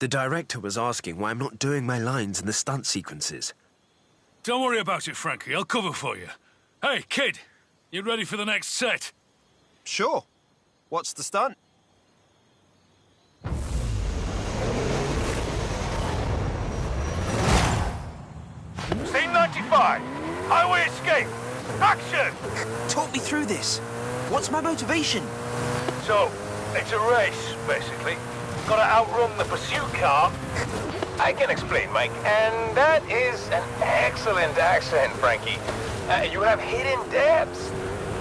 The director was asking why I'm not doing my lines in the stunt sequences. Don't worry about it, Frankie. I'll cover for you. Hey, kid, you ready for the next set? Sure. What's the stunt? Scene 95. Highway escape. Action! Talk me through this. What's my motivation? So, it's a race, basically. Gotta outrun the pursuit car. I can explain, Mike. And that is an excellent accent, Frankie. You have hidden depths.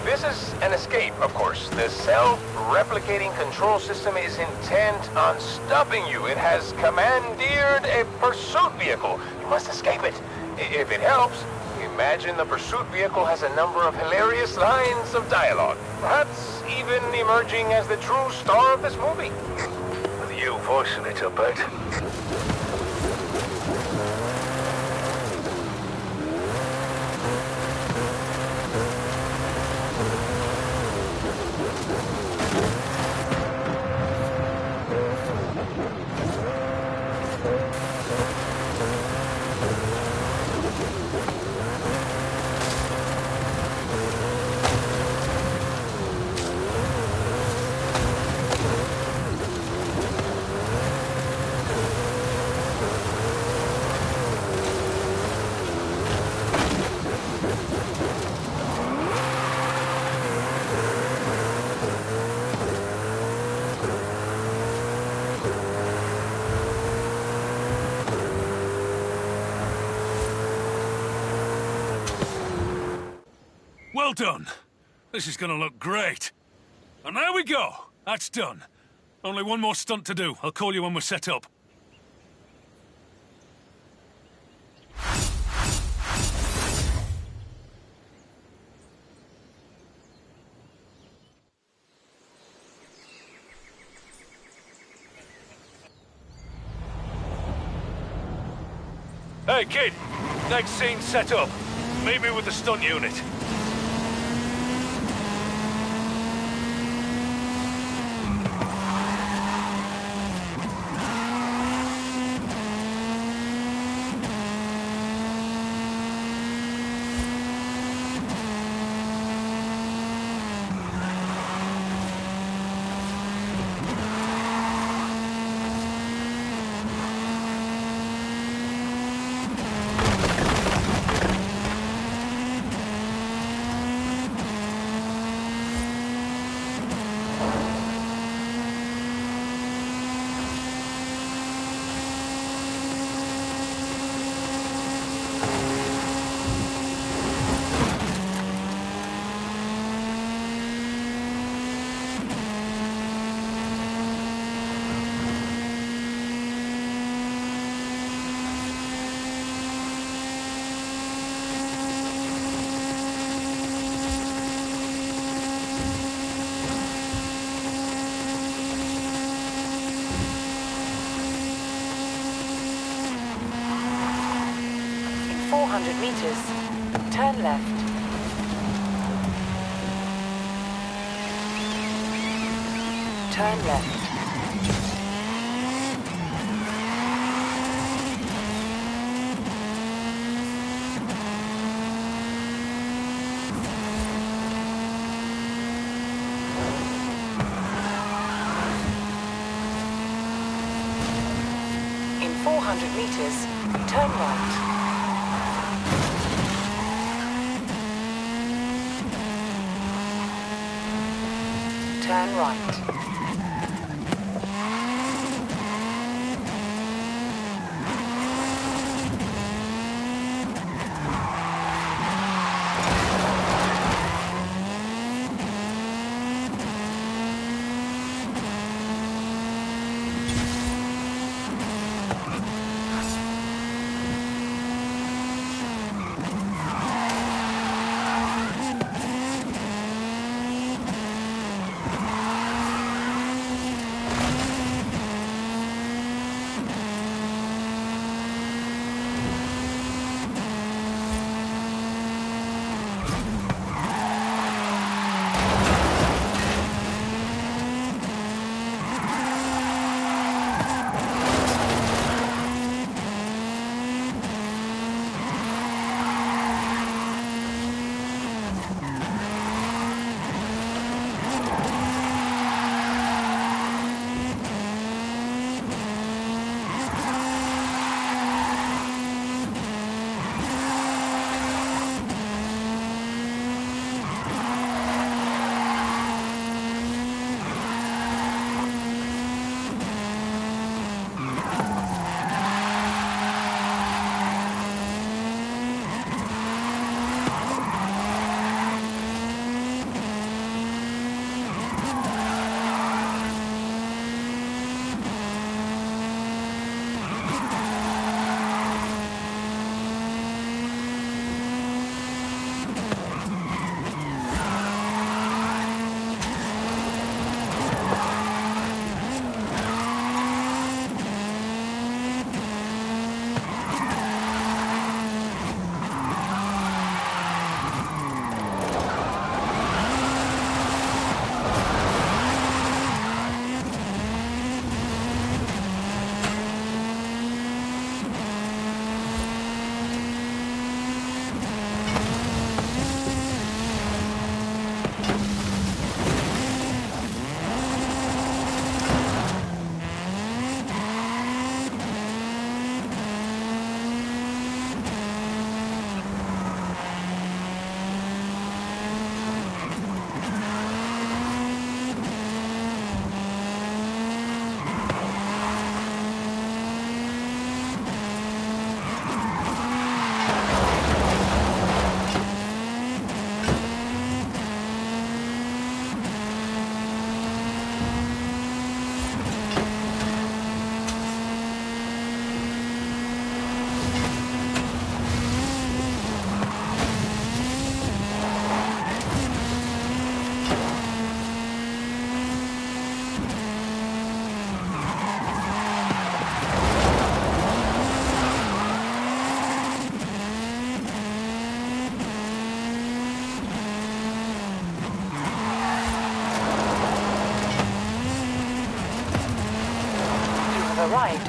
This is an escape, of course. The self-replicating control system is intent on stopping you. It has commandeered a pursuit vehicle. You must escape it. If it helps, imagine the pursuit vehicle has a number of hilarious lines of dialogue. Perhaps even emerging as the true star of this movie. With you voicing it, I bet. Well done. This is gonna look great. And there we go. That's done. Only one more stunt to do. I'll call you when we're set up. Hey, kid. Next scene set up. Meet me with the stunt unit. In 400 meters, turn left. Turn left. In 400 meters, turn right. Turn right.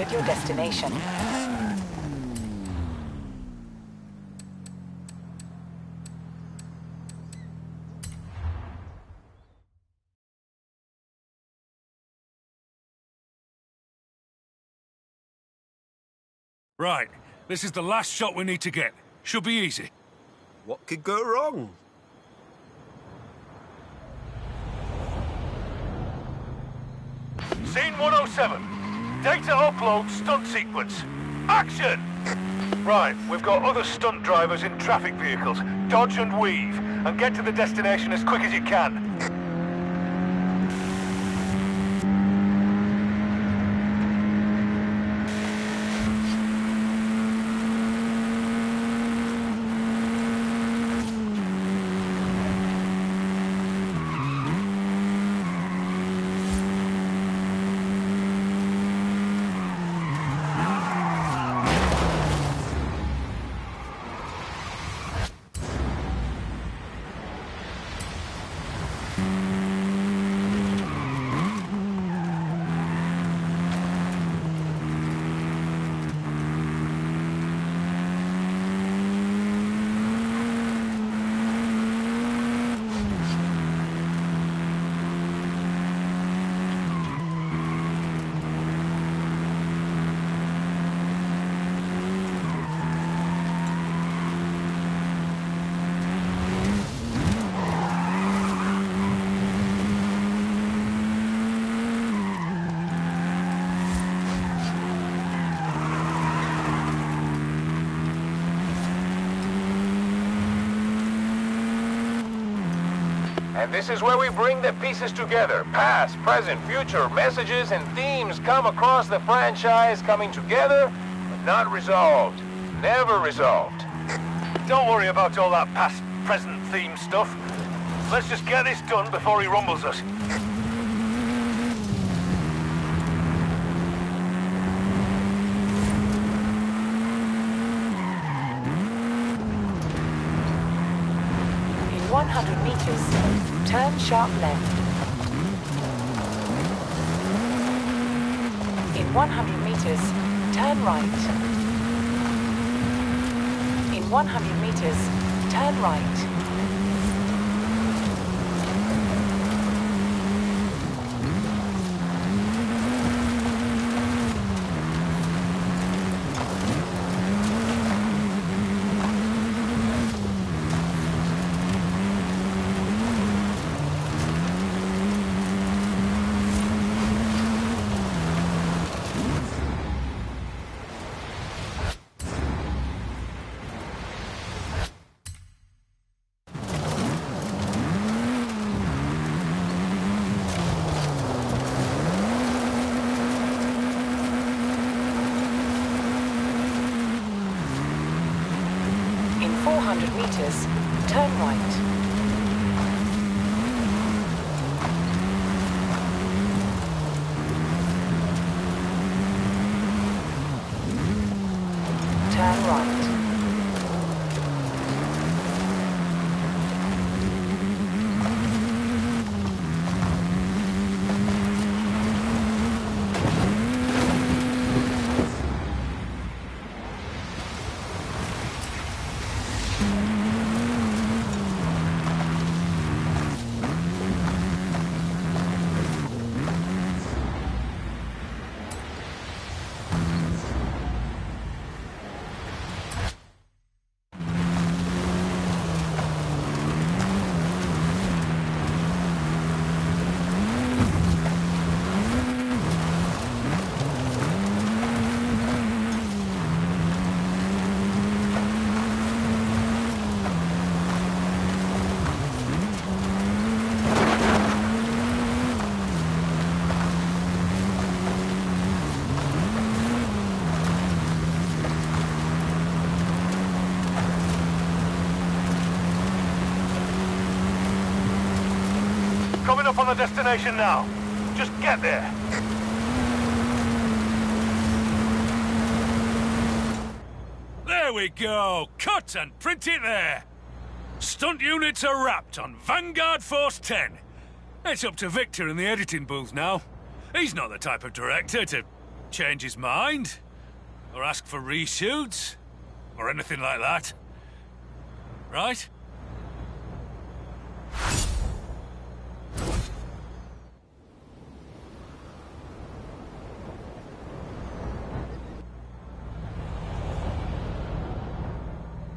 at your destination. Right, this is the last shot we need to get. Should be easy. What could go wrong? Scene 107. Data upload stunt sequence. Action! Right, we've got other stunt drivers in traffic vehicles. Dodge and weave, and get to the destination as quick as you can. And this is where we bring the pieces together. Past, present, future, messages and themes come across the franchise, coming together, but not resolved. Never resolved. Don't worry about all that past, present theme stuff. Let's just get this done before he rumbles us. In 100 meters, turn sharp left. In 100 meters, turn right. In 100 meters, turn right. In 400 meters, turn right. Turn right. Coming up on the destination now. Just get there. There we go. Cut and print it there. Stunt units are wrapped on Vanguard Force 10. It's up to Victor in the editing booth now. He's not the type of director to change his mind, or ask for reshoots, or anything like that. Right?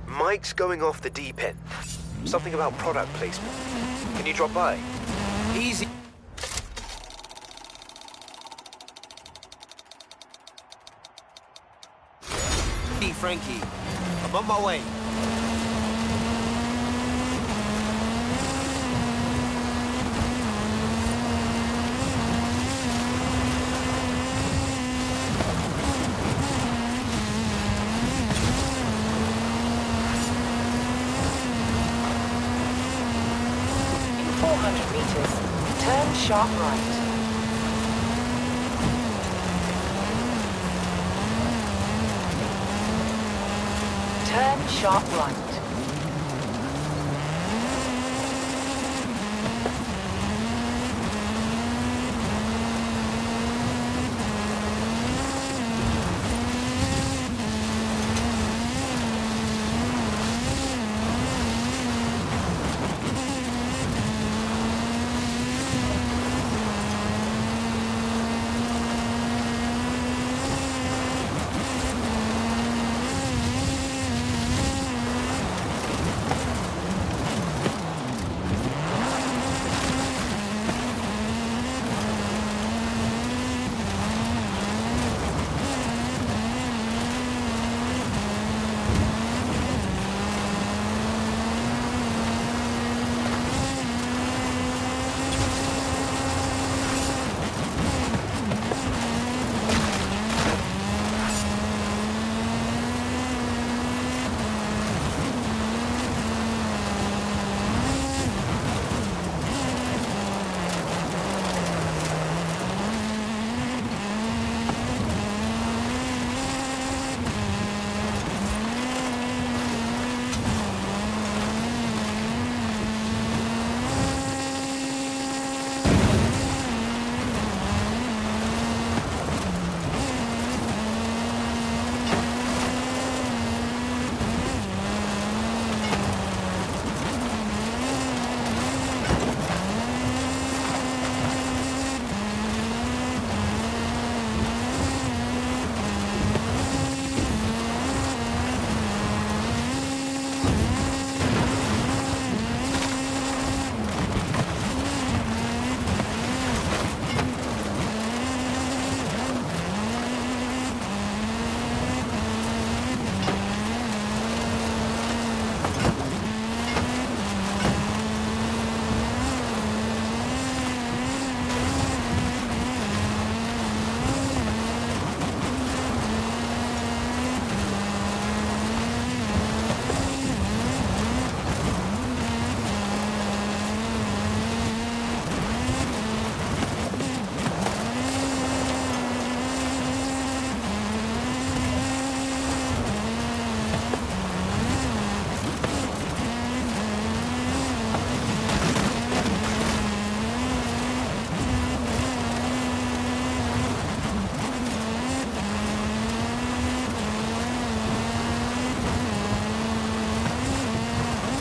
Mike's going off the deep end. Something about product placement. Can you drop by? Easy. Hey, Frankie. I'm on my way. In 400 meters, turn sharp right. Turn sharp right.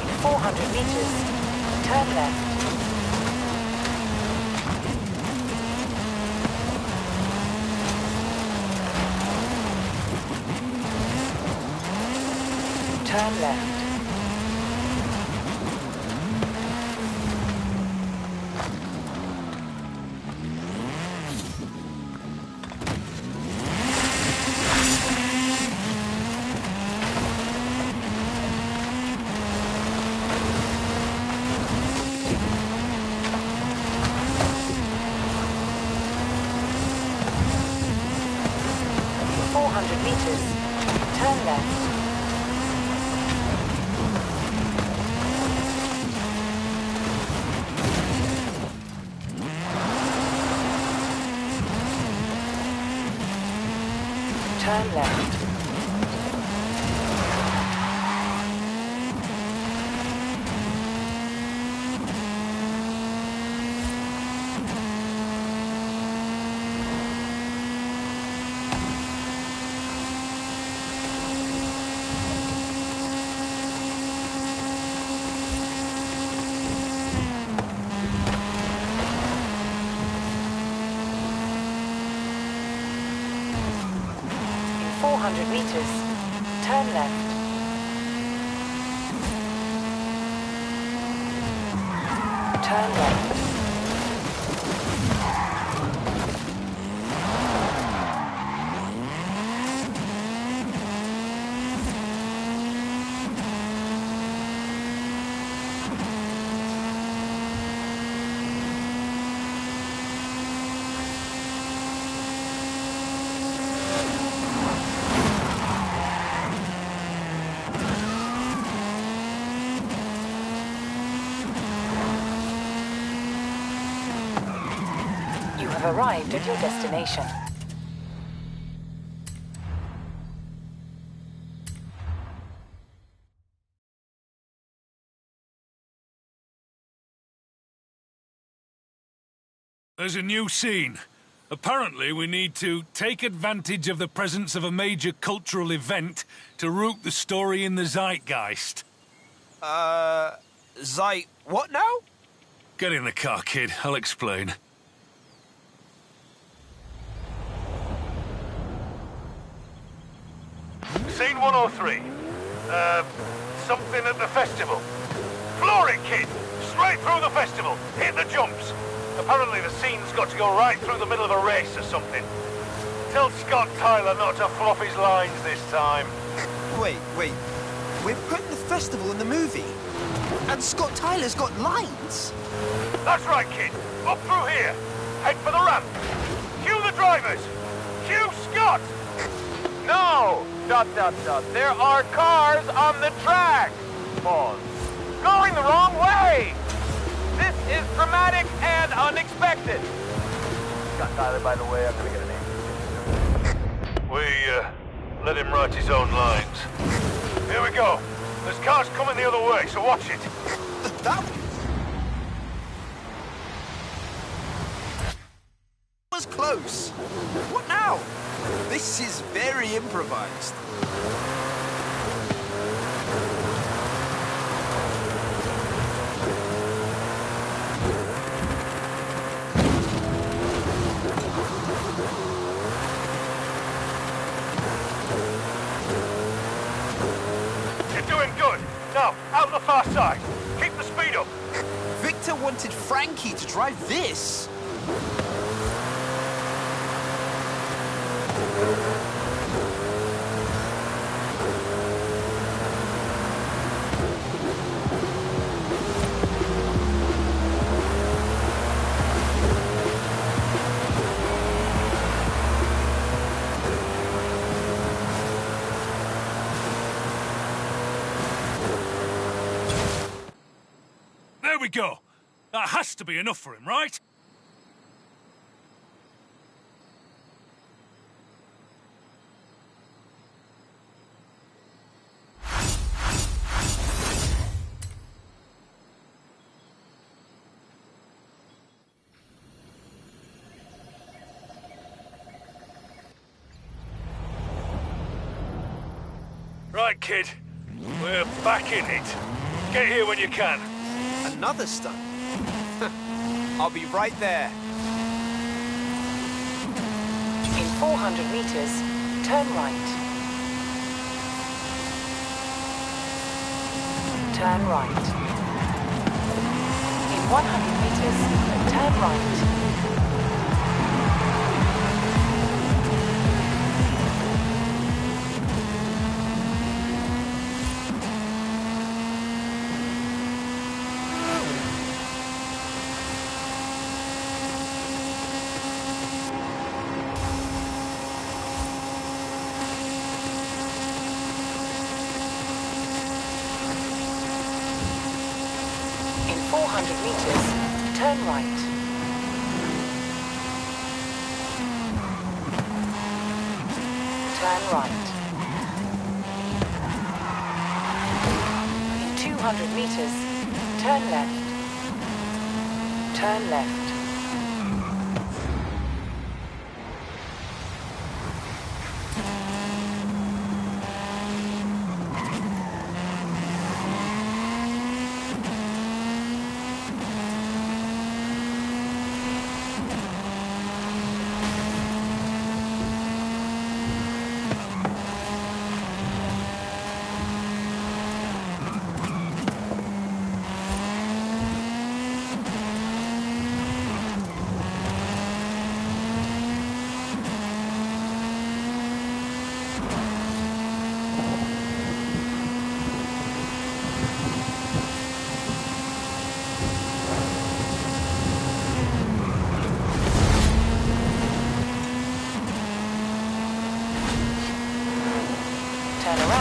In 400 meters, turn left. Turn left. In 400 meters, turn left. Turn left. 200 meters, turn left. Turn left. You have arrived at your destination. There's a new scene. Apparently, we need to take advantage of the presence of a major cultural event to root the story in the zeitgeist. What now? Get in the car, kid. I'll explain. Scene 103. Something at the festival. Floor it, kid! Straight through the festival. Hit the jumps. Apparently the scene's got to go right through the middle of a race or something. Tell Scott Tyler not to flop his lines this time. Wait. We're putting the festival in the movie. And Scott Tyler's got lines. That's right, kid. Up through here. Head for the ramp. Cue the drivers. Cue Scott. No! ... There are cars on the track! Pause. Going the wrong way! This is dramatic and unexpected. Scott Tyler, by the way, I'm gonna get a name. We, let him write his own lines. Here we go. There's cars coming the other way, so watch it. That was close. What now? This is very improvised. You're doing good. Now, out the far side. Keep the speed up. Victor wanted Frankie to drive this. There we go. That has to be enough for him, right? Right, kid. We're back in it. Get here when you can. Another stunt. I'll be right there. In 400 meters, turn right. Turn right. In 100 meters, turn right. In 400 meters, turn right. Turn right. In 200 meters, turn left. Turn left.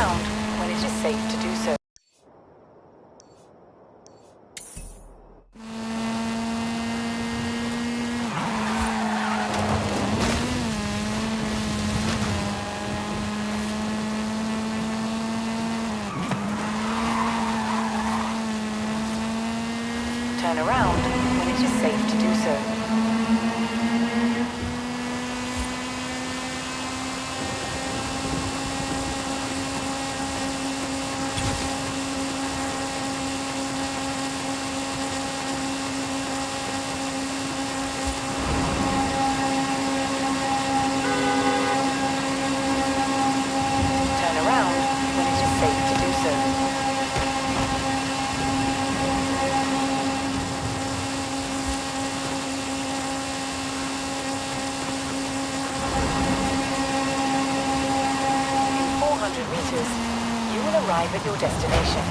around when it is safe to do so. Turn around when it is safe to do so. Turn around when it is safe to do so. 400 meters, you will arrive at your destination.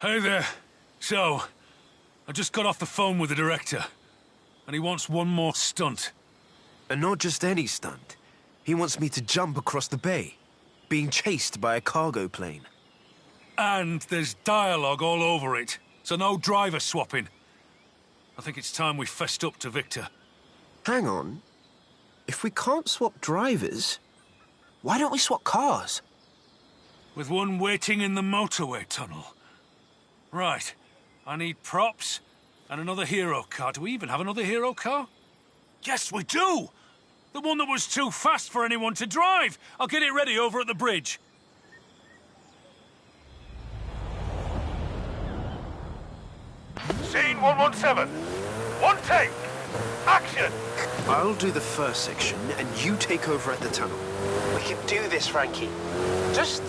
Hey there. So, I just got off the phone with the director, and he wants one more stunt. And not just any stunt. He wants me to jump across the bay, being chased by a cargo plane. And there's dialogue all over it, so no driver swapping. I think it's time we fessed up to Victor. Hang on. If we can't swap drivers, why don't we swap cars? With one waiting in the motorway tunnel. Right. I need props and another hero car. Do we even have another hero car? Yes, we do! The one that was too fast for anyone to drive. I'll get it ready over at the bridge. Scene 117. One take. Action. I'll do the first section, and you take over at the tunnel. We can do this, Frankie. Just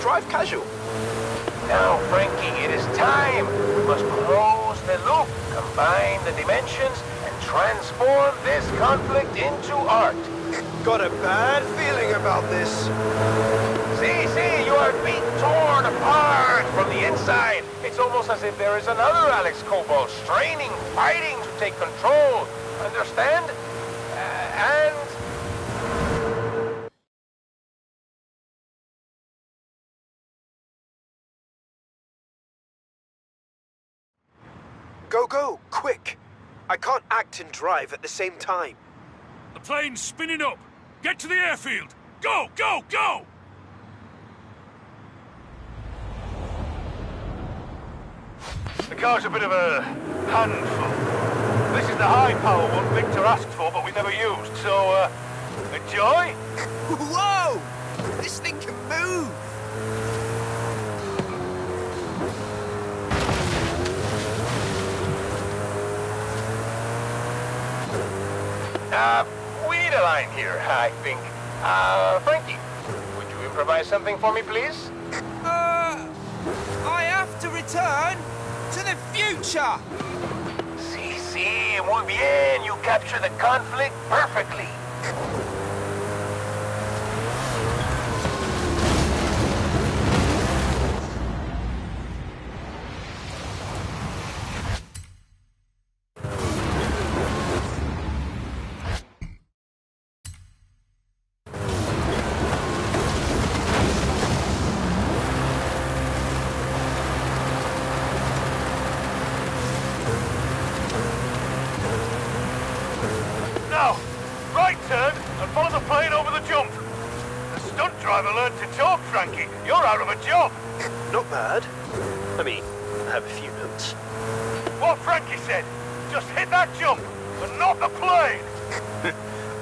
drive casual. Now, Frankie, it is time. We must close the loop, combine the dimensions, and transform this conflict into art. Got a bad feeling about this. See, you are being torn apart from the inside. It's almost as if there is another Alex Cobalt straining, fighting to take control. Understand? And... Go, quick. I can't act and drive at the same time. The plane's spinning up. Get to the airfield. Go, go, go! The car's a bit of a handful. This is the high-power one Victor asked for, but we never used, so, enjoy? Whoa! This thing can move! We need a line here, I think. Frankie, would you improvise something for me, please? I have to return to the future! Sí, muy bien. You capture the conflict perfectly. Now, right turn and follow the plane over the jump. The stunt driver learned to talk, Frankie. You're out of a job. Not bad. I mean, I have a few notes. What Frankie said. Just hit that jump and not the plane.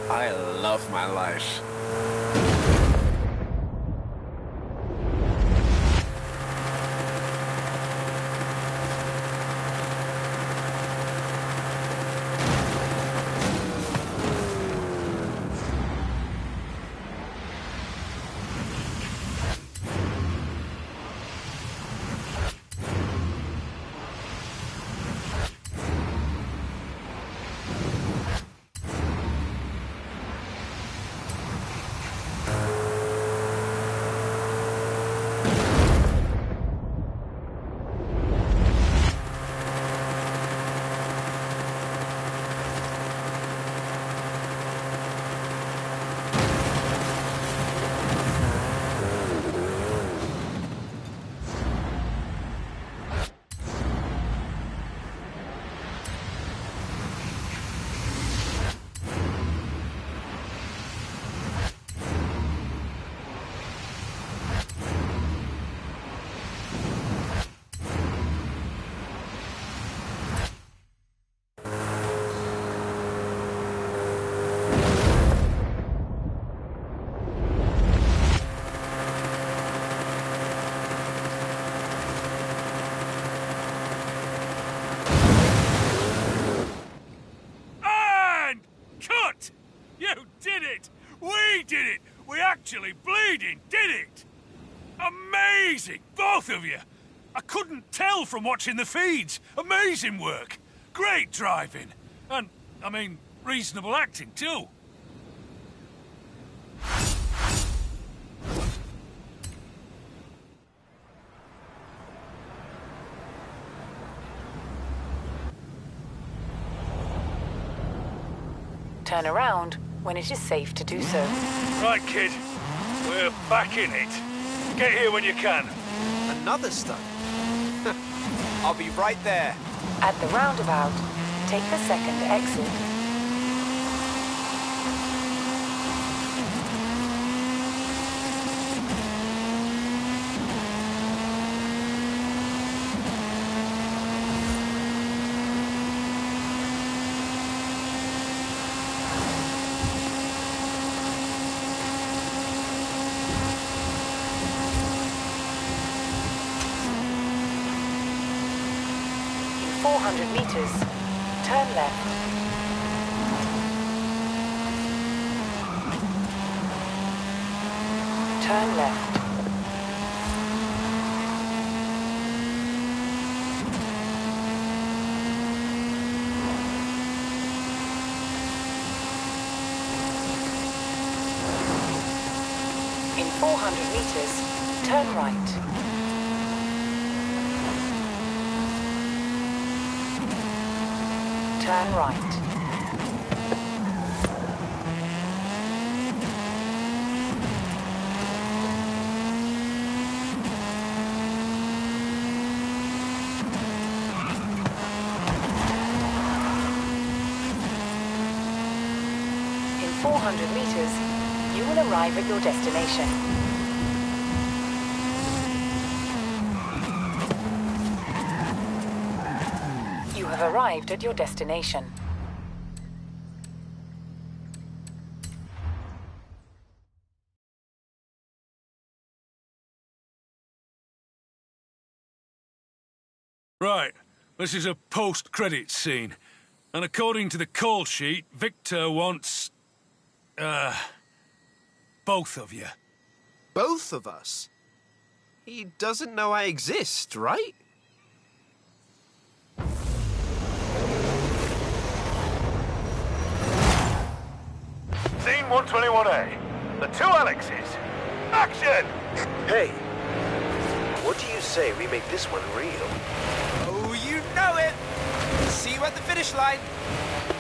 I love my life. actually bleeding did it! Amazing, both of you! I couldn't tell from watching the feeds. Amazing work. Great driving. And, I mean, reasonable acting, too. Turn around when it is safe to do so. Right, kid. We're back in it. Get here when you can. Another stunt? I'll be right there. At the roundabout, take the second exit. In 400 meters, turn left. Turn left. In 400 meters, turn right. Turn right. In 400 meters, you will arrive at your destination. You have arrived at your destination. Right. This is a post-credits scene. And according to the call sheet, Victor wants... both of you. Both of us? He doesn't know I exist, right? Scene 121A. The two Alexes. Action! Hey, what do you say we make this one real? Oh, you know it! See you at the finish line.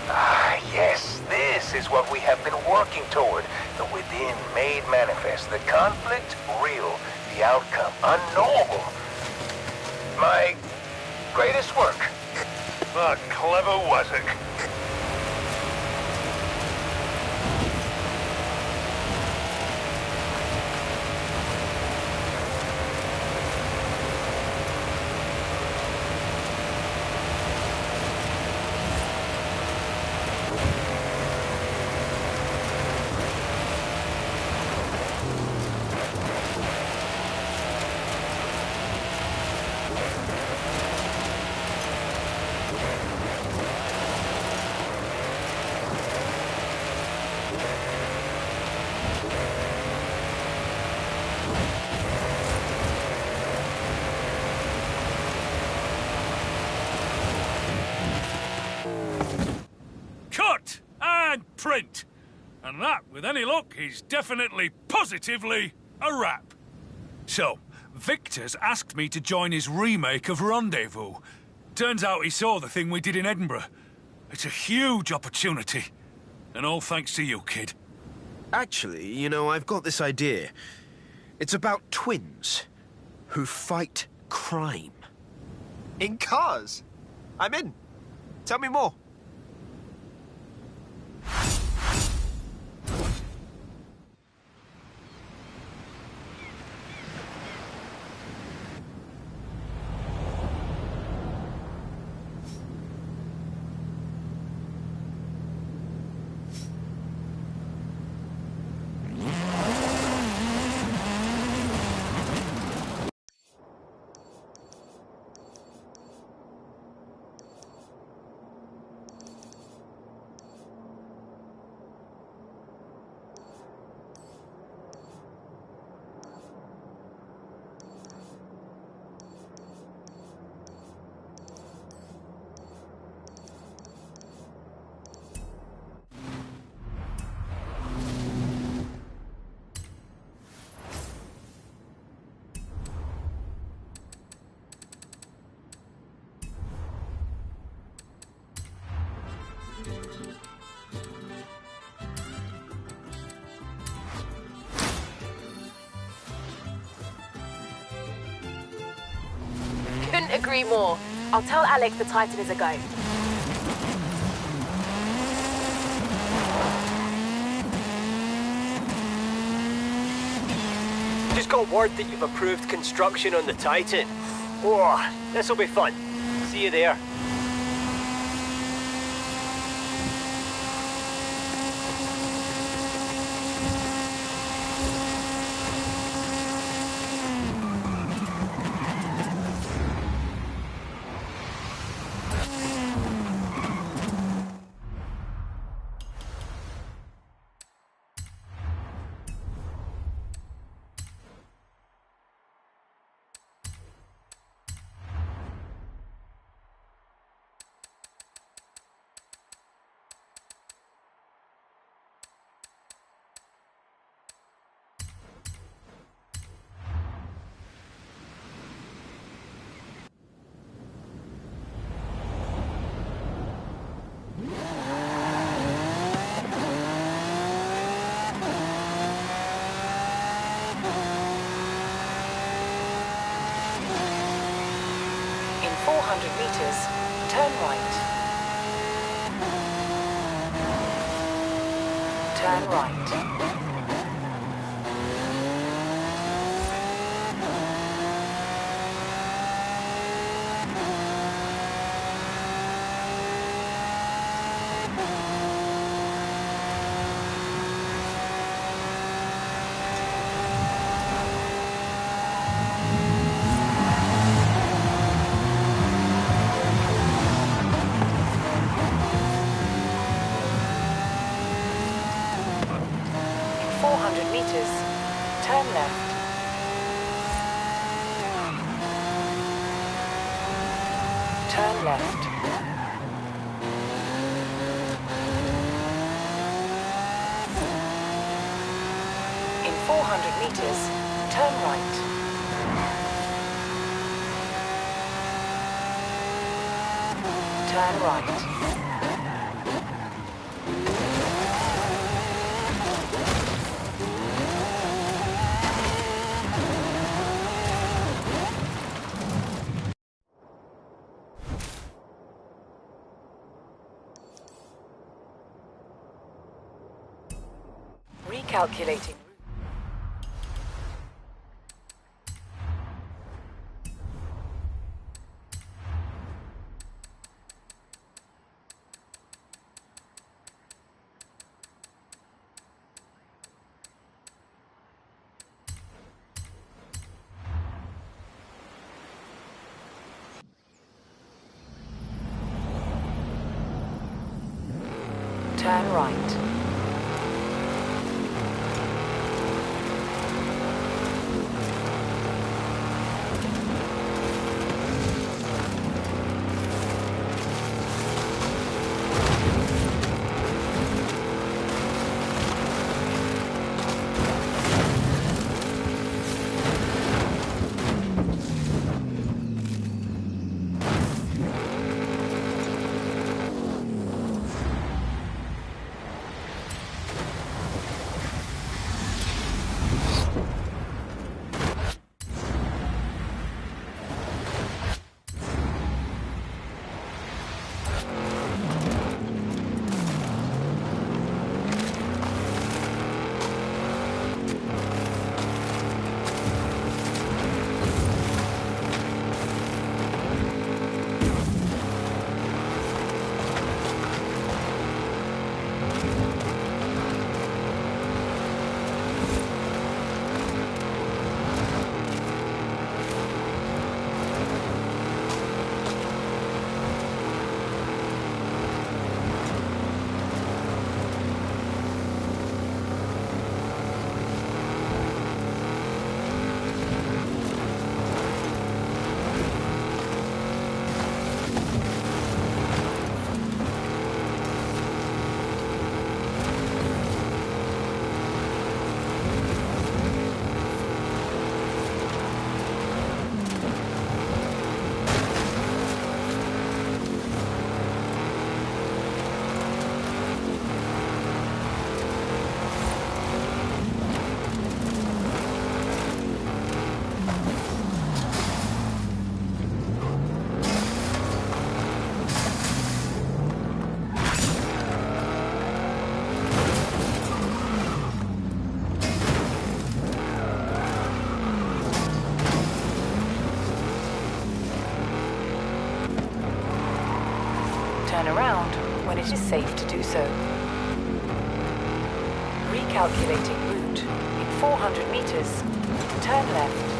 Ah, yes, this is what we have been working toward. The within made manifest. The conflict, real. The outcome, unknowable. My greatest work. A clever wazzock. Cut and print. And that, with any luck, is definitely, positively a wrap. So, Victor's asked me to join his remake of Rendezvous. Turns out he saw the thing we did in Edinburgh. It's a huge opportunity. And all thanks to you, kid. Actually, you know, I've got this idea. It's about twins who fight crime. In cars. I'm in. Tell me more. Couldn't agree more. I'll tell Alex the Titan is a go. Just got word that you've approved construction on the Titan. Oh, this'll be fun. See you there. In 400 meters, turn right. Turn right. In 400 meters, turn left. Turn left. In 400 meters, turn right. Turn right. Recalculating. Turn right. turn around when it is safe to do so. Recalculating route. In 400 meters, turn left.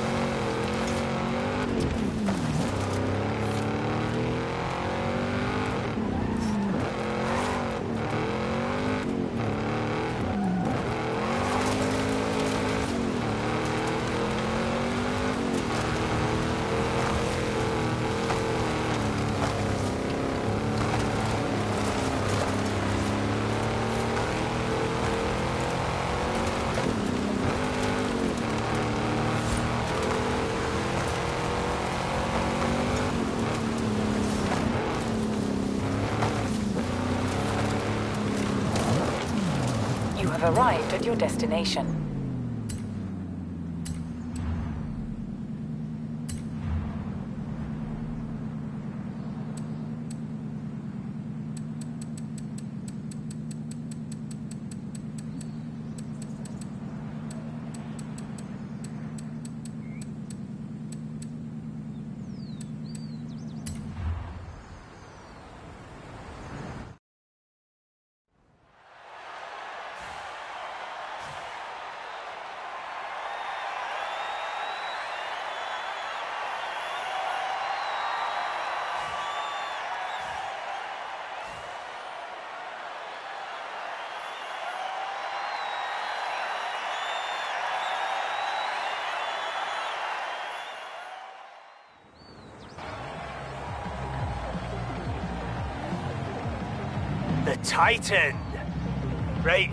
You have arrived at your destination. The Titan! Right.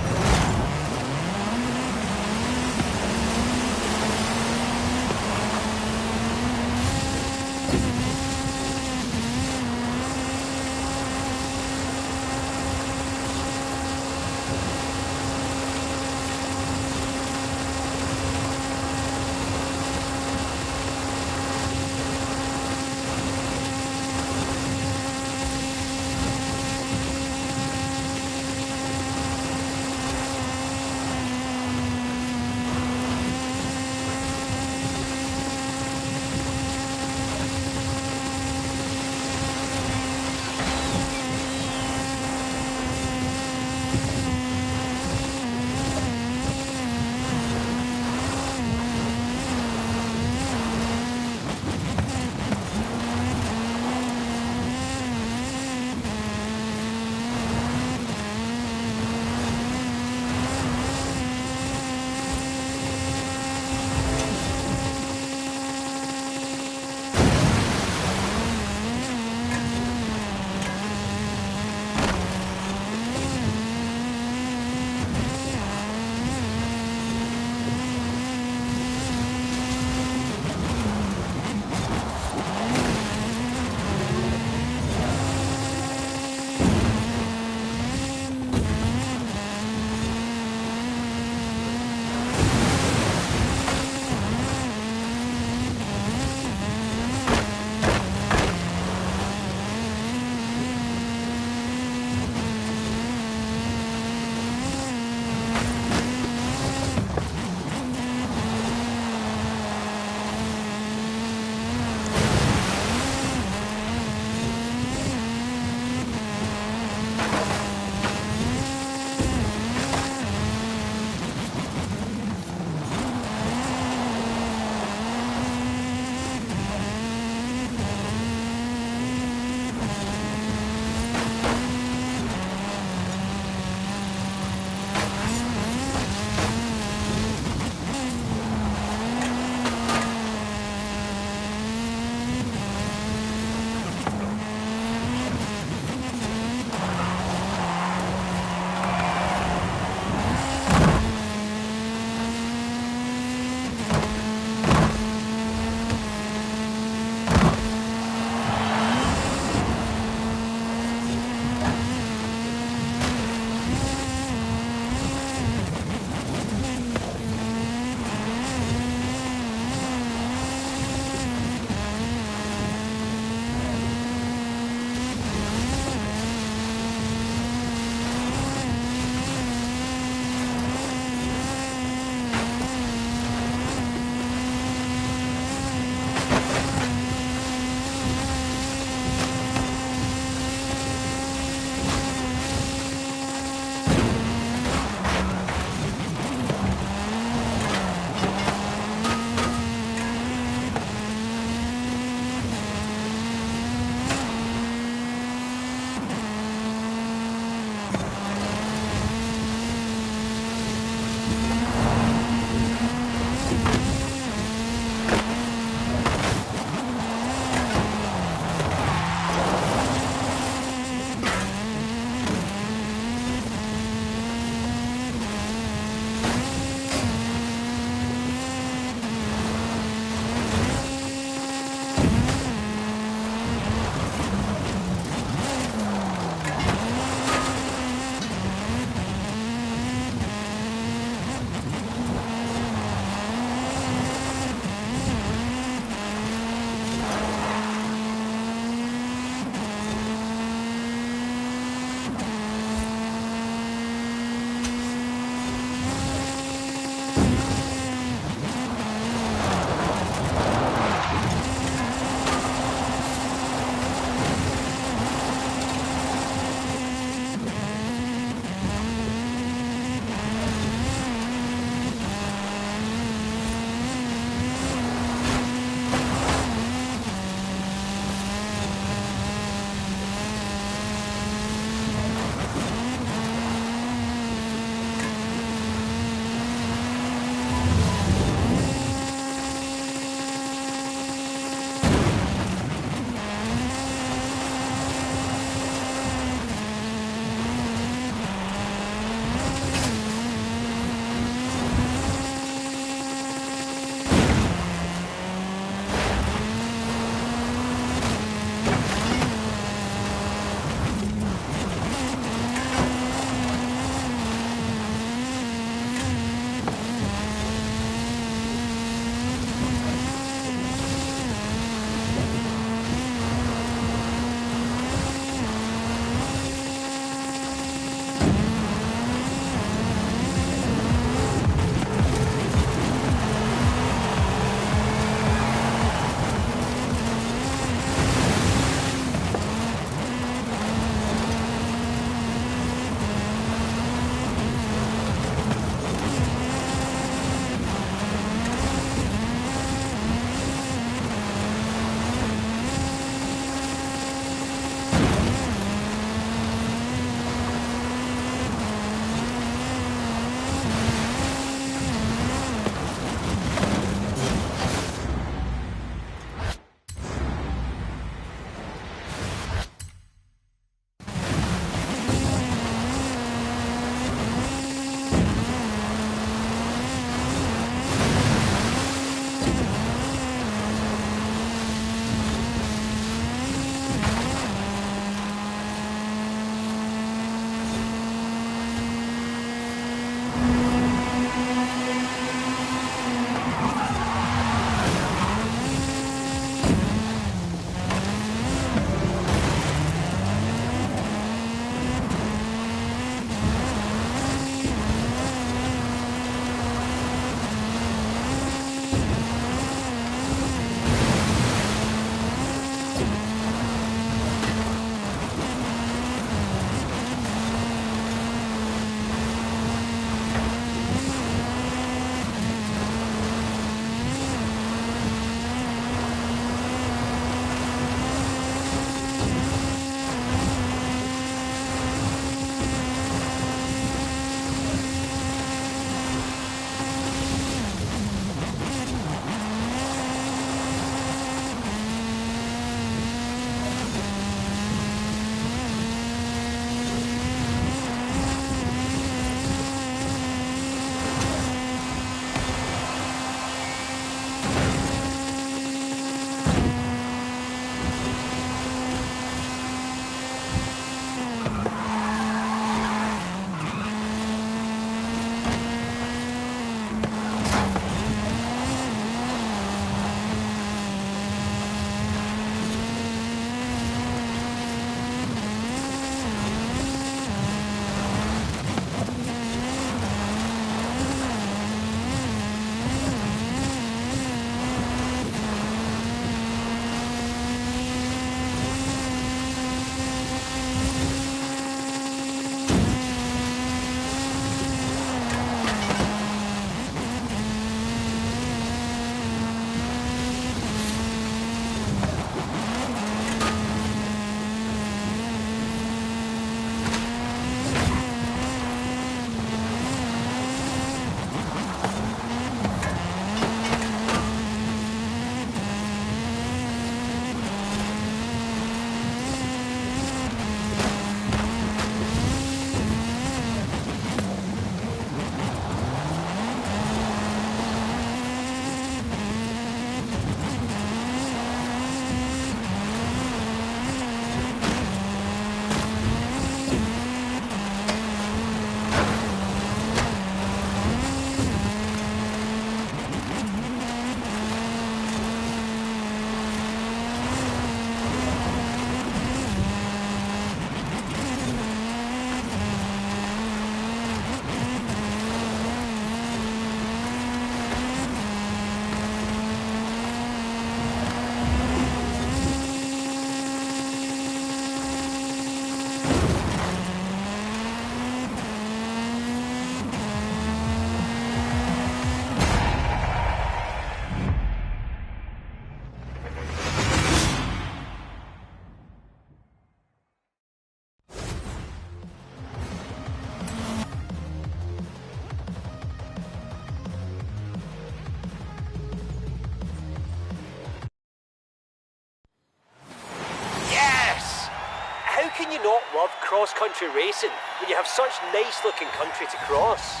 cross-country racing when you have such nice-looking country to cross?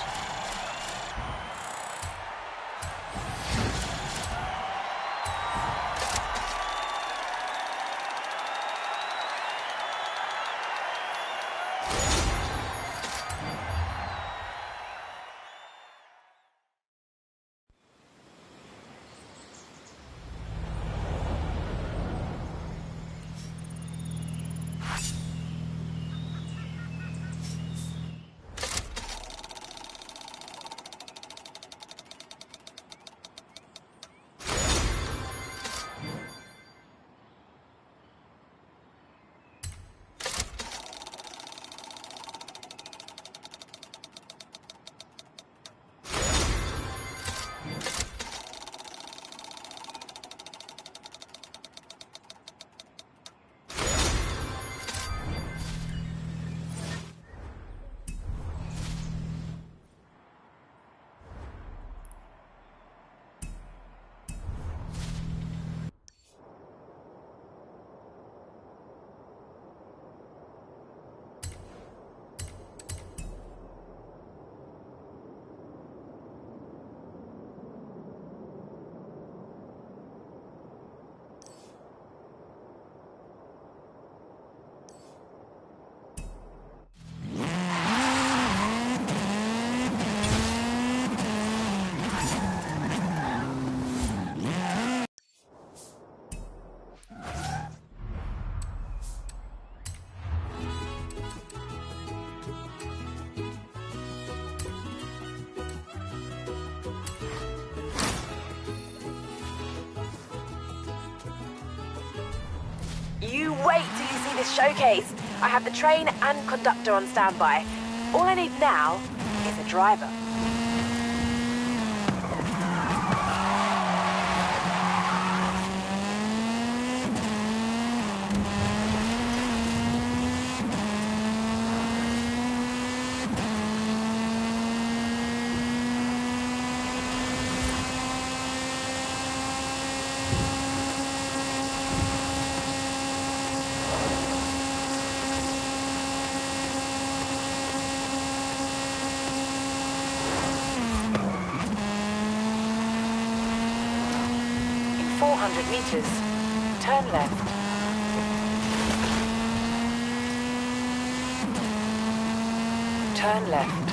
You wait till you see this showcase. I have the train and conductor on standby. All I need now is a driver. In 400 meters, turn left. Turn left.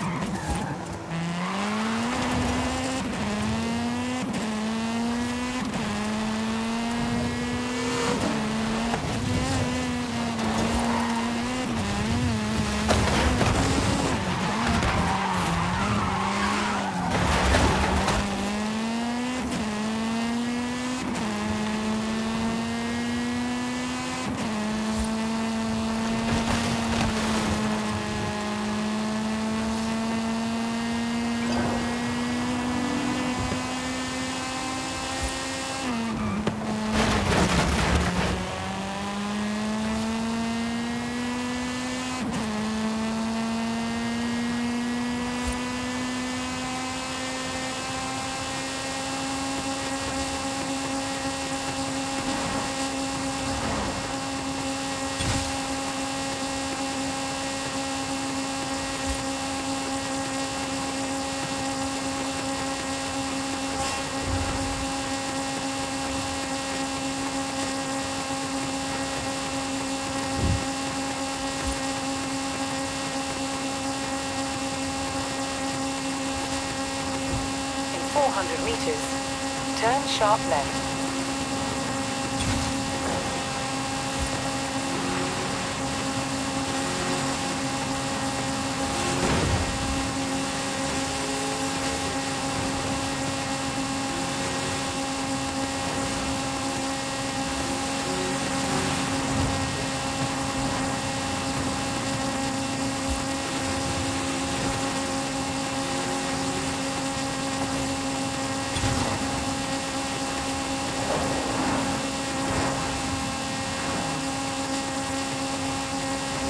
In 400 meters, turn sharp left.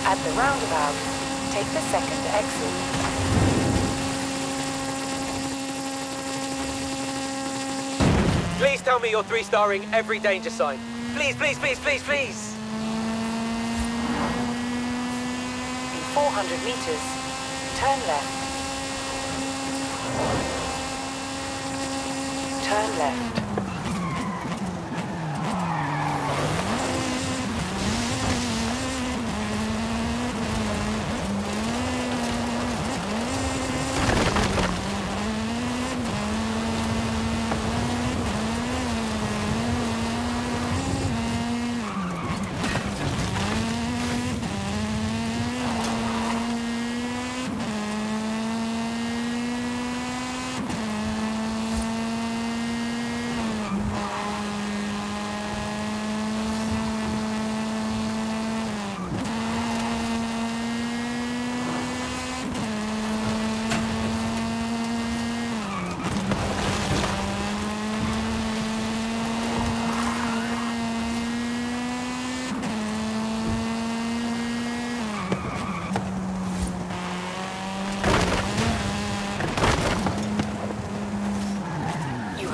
At the roundabout, take the second exit. Please tell me you're 3-starring every danger sign. Please, please, please, please, please. In 400 meters. Turn left. Turn left.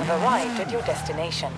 Arrived at your destination.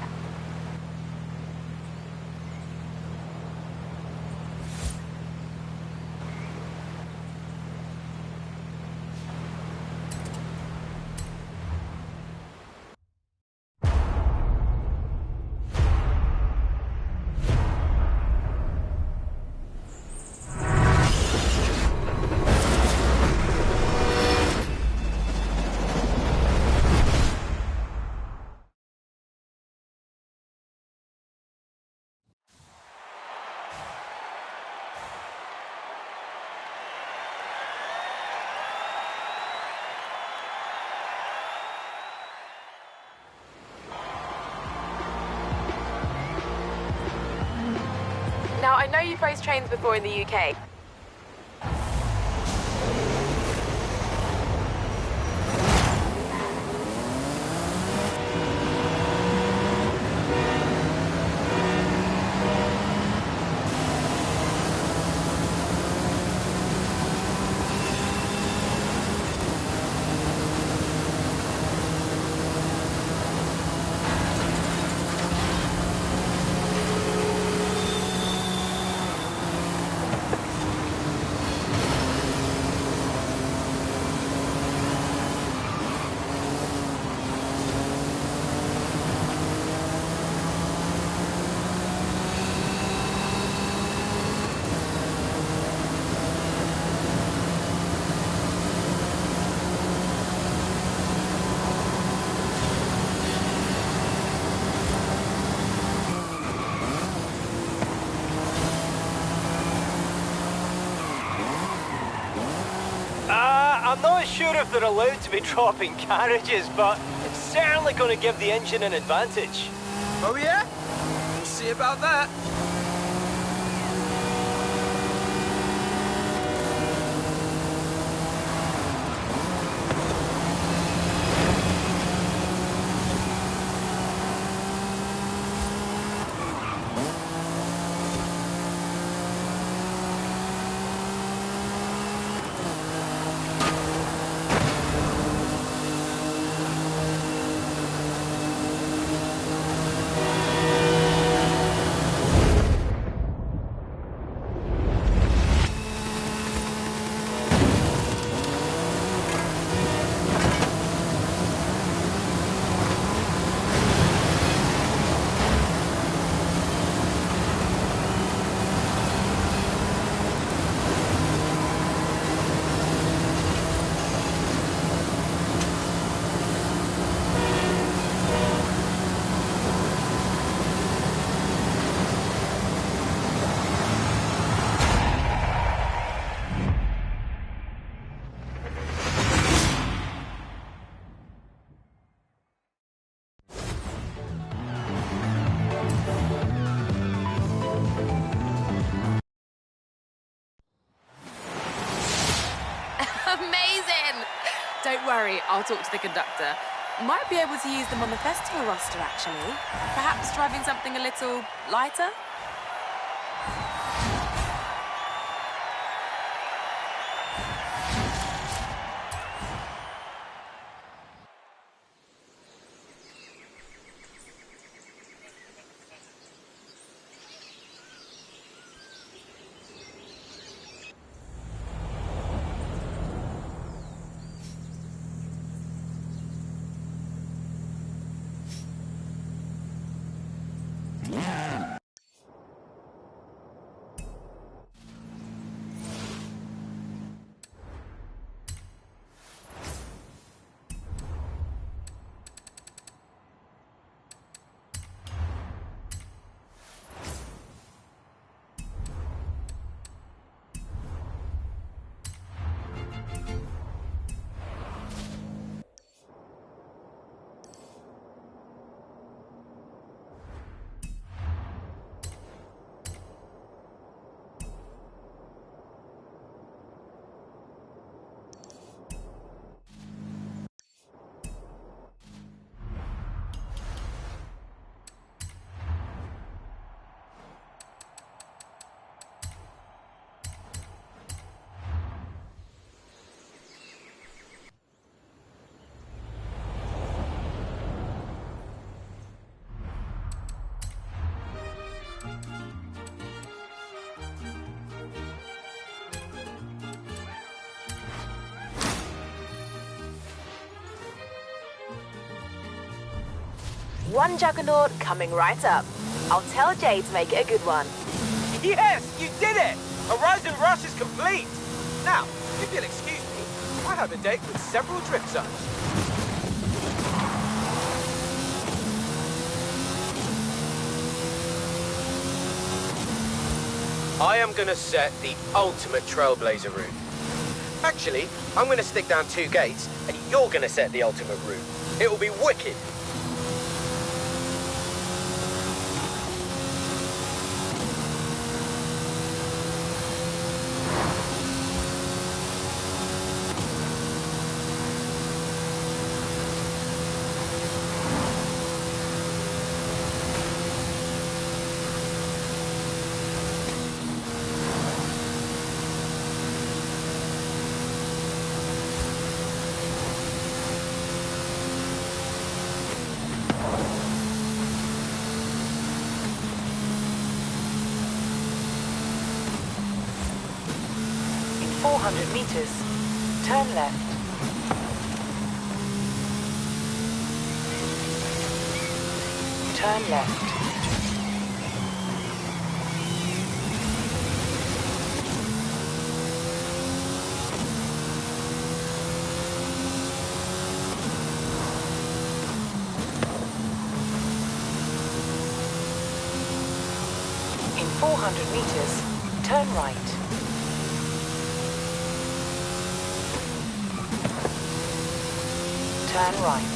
Now, I know you've raced trains before in the UK. I'm not sure if they're allowed to be dropping carriages, but it's certainly going to give the engine an advantage. Oh yeah? We'll see about that. Amazing! Don't worry, I'll talk to the conductor. Might be able to use them on the festival roster, actually. Perhaps driving something a little lighter? One juggernaut coming right up. I'll tell Jay to make it a good one. Yes, you did it! Horizon Rush is complete! Now, if you'll excuse me, I have a date with several drift zones. I am gonna set the ultimate trailblazer route. Actually, I'm gonna stick down 2 gates, and you're gonna set the ultimate route. It'll be wicked. In 400 meters, turn left. Turn left. In 400 meters, turn right. Turn right.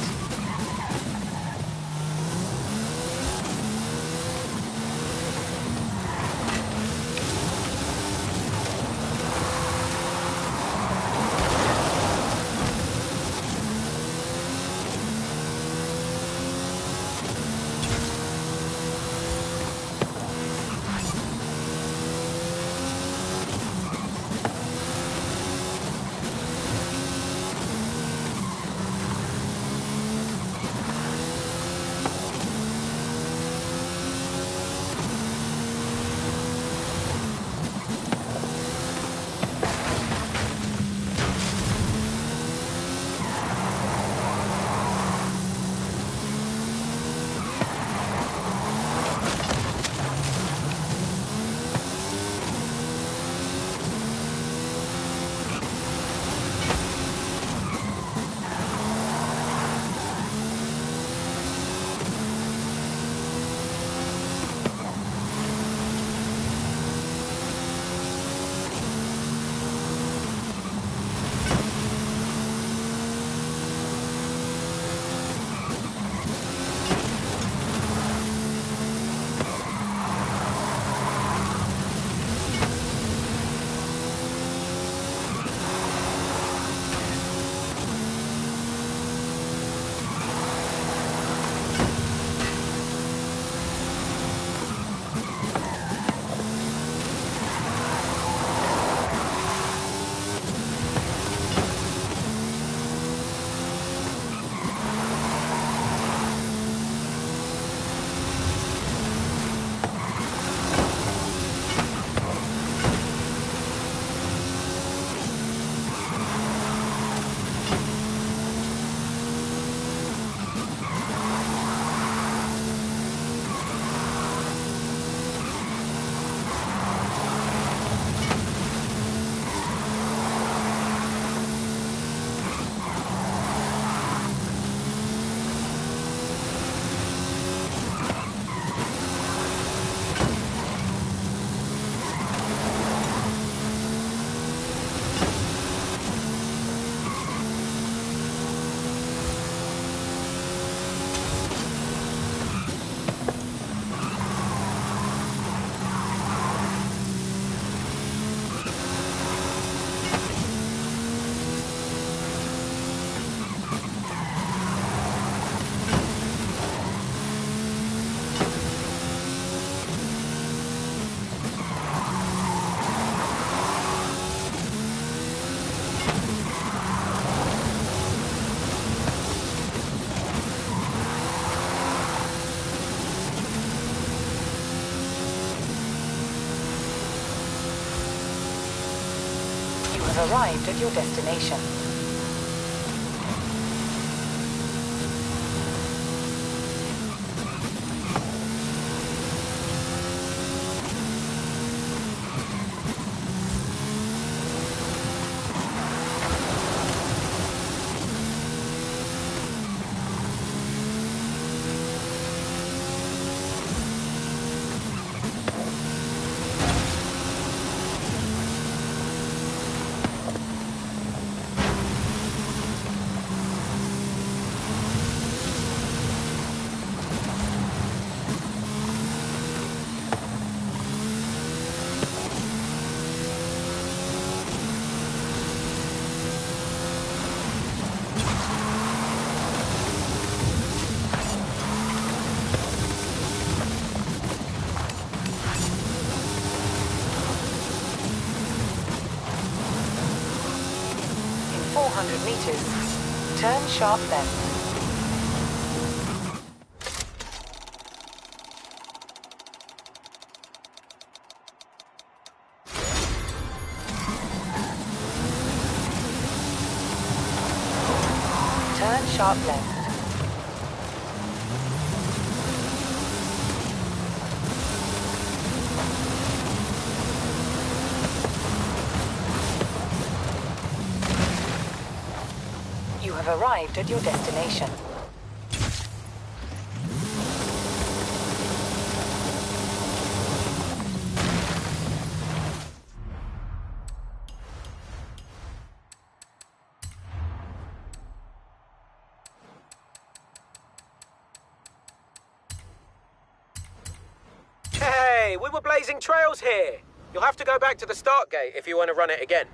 have arrived at your destination. In 400 meters, turn sharp left. Turn sharp left. You have arrived at your destination. Hey, we were blazing trails here. You'll have to go back to the start gate if you want to run it again.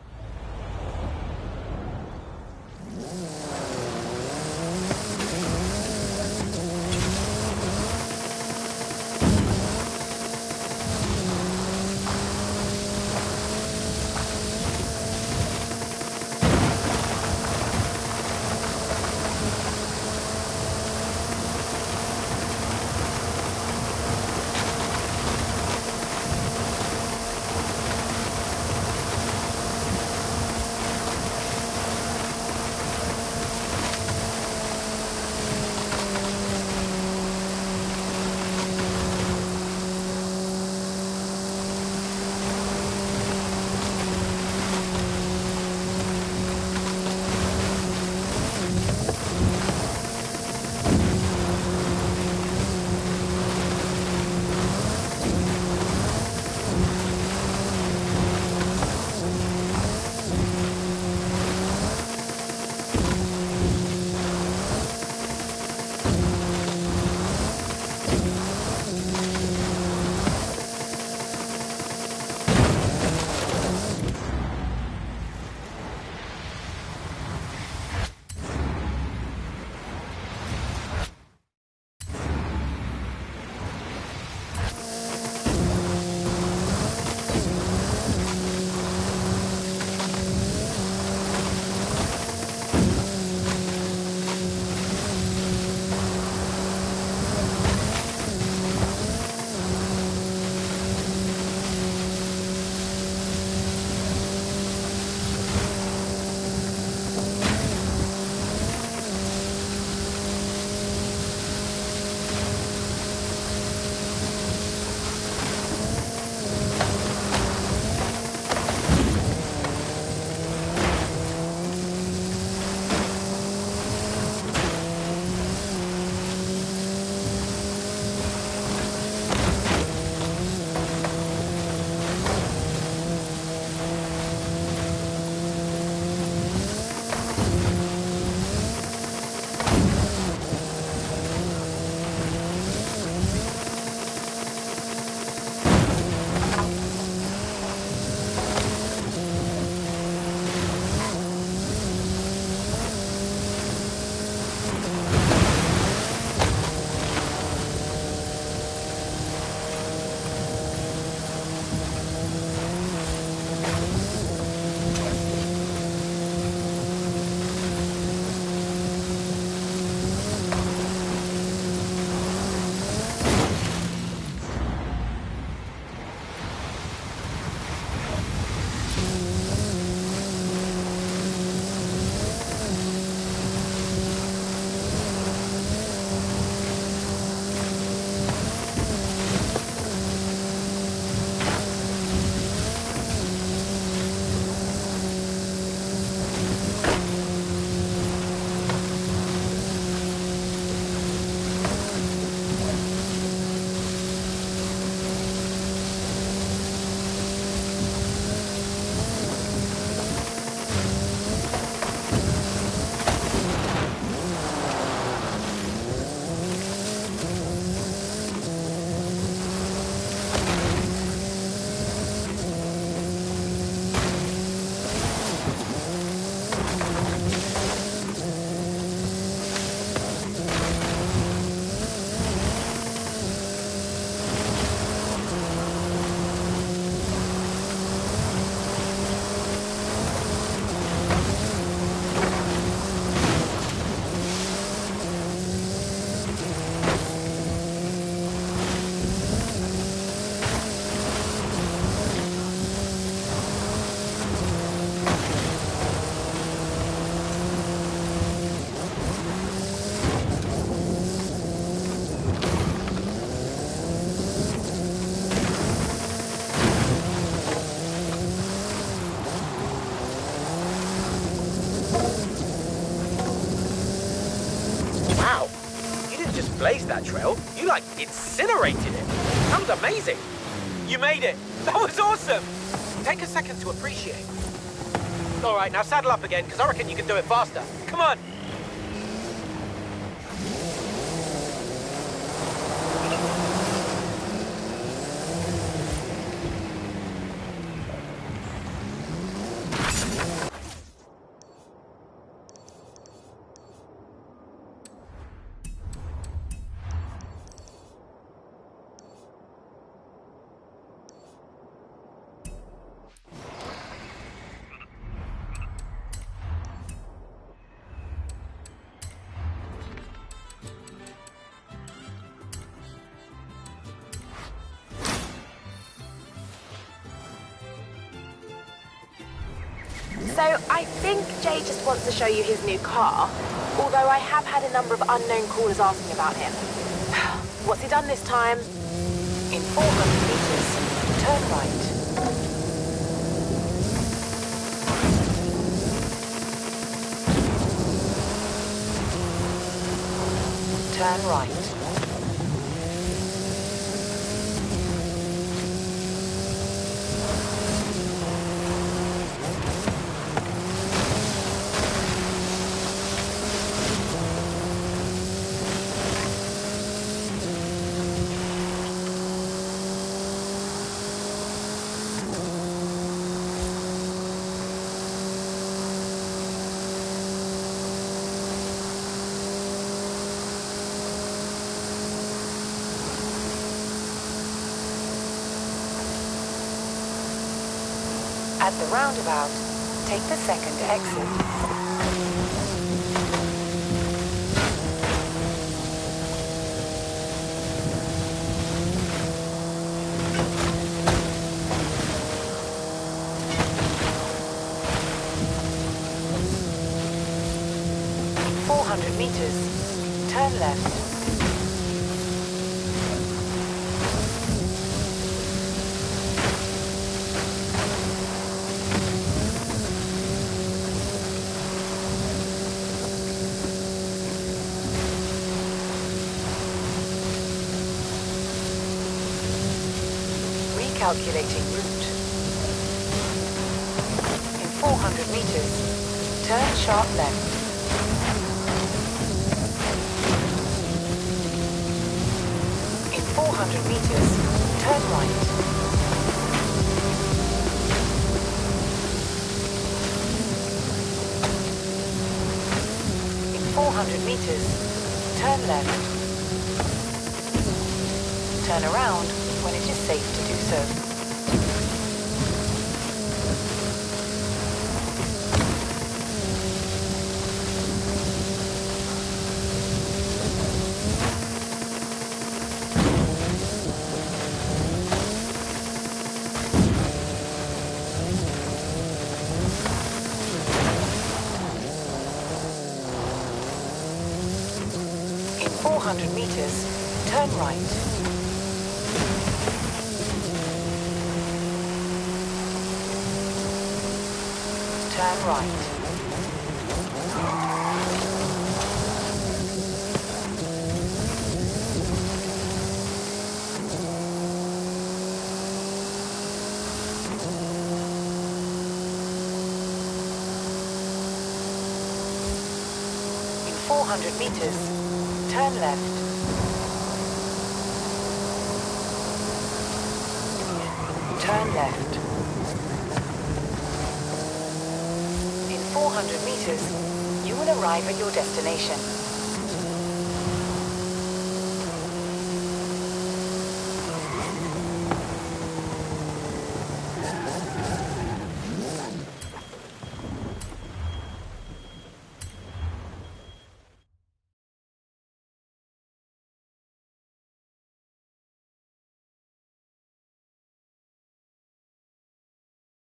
that trail. You, like, incinerated it. That was amazing. You made it. That was awesome. Take a second to appreciate. All right, now saddle up again, because I reckon you can do it faster. Come on. So I think Jay just wants to show you his new car, although I have had a number of unknown callers asking about him. What's he done this time? In 400 meters, turn right. Turn right. At the roundabout, take the second exit. In 400 meters, turn left. Calculating route. In 400 meters, turn sharp left. In 400 meters, turn right. In 400 meters, turn left. Turn around when it is safe to do so. In 400 meters, turn right. Turn right. In 400 meters, turn left. Turn left. 400 meters, you will arrive at your destination.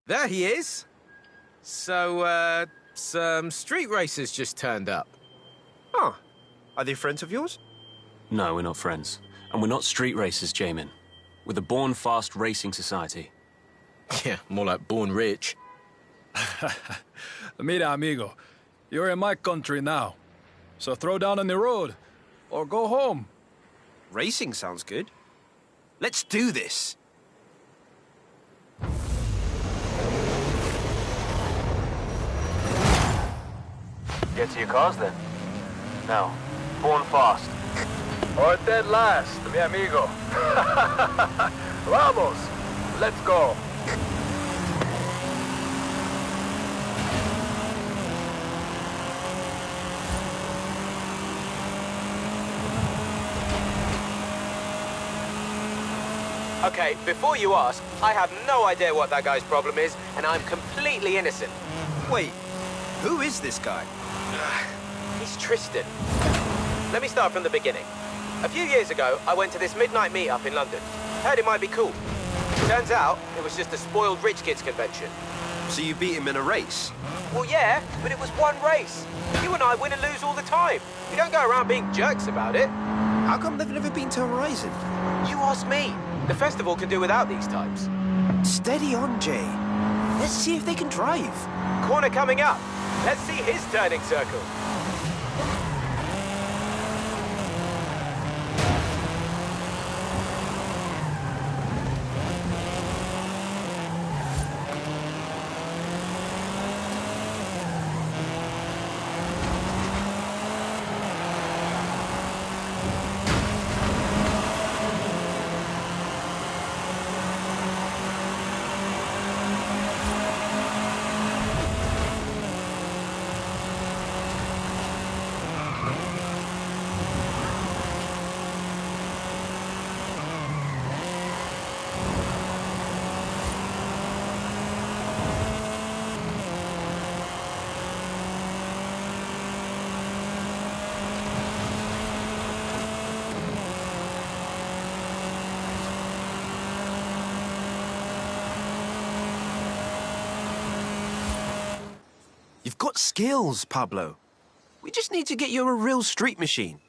There he is. So, some street racers just turned up. Oh, are they friends of yours? No, we're not friends. And we're not street racers, Jamin. We're the Born Fast Racing Society. Yeah, more like born rich. Mira, amigo, you're in my country now. So throw down on the road, or go home. Racing sounds good. Let's do this. Get to your cars then. Now, born fast. Or dead last, mi amigo. Vamos, let's go. Okay, before you ask, I have no idea what that guy's problem is, and I'm completely innocent. Wait, who is this guy? He's Tristan. Let me start from the beginning. A few years ago, I went to this midnight meetup in London. Heard it might be cool. Turns out, it was just a spoiled rich kids convention. So you beat him in a race? Well, yeah, but it was one race. You and I win and lose all the time. We don't go around being jerks about it. How come they've never been to Horizon? You ask me. The festival can do without these types. Steady on, Jay. Let's see if they can drive. Corner coming up. Let's see his turning circle. You've got skills, Pablo. We just need to get you a real street machine.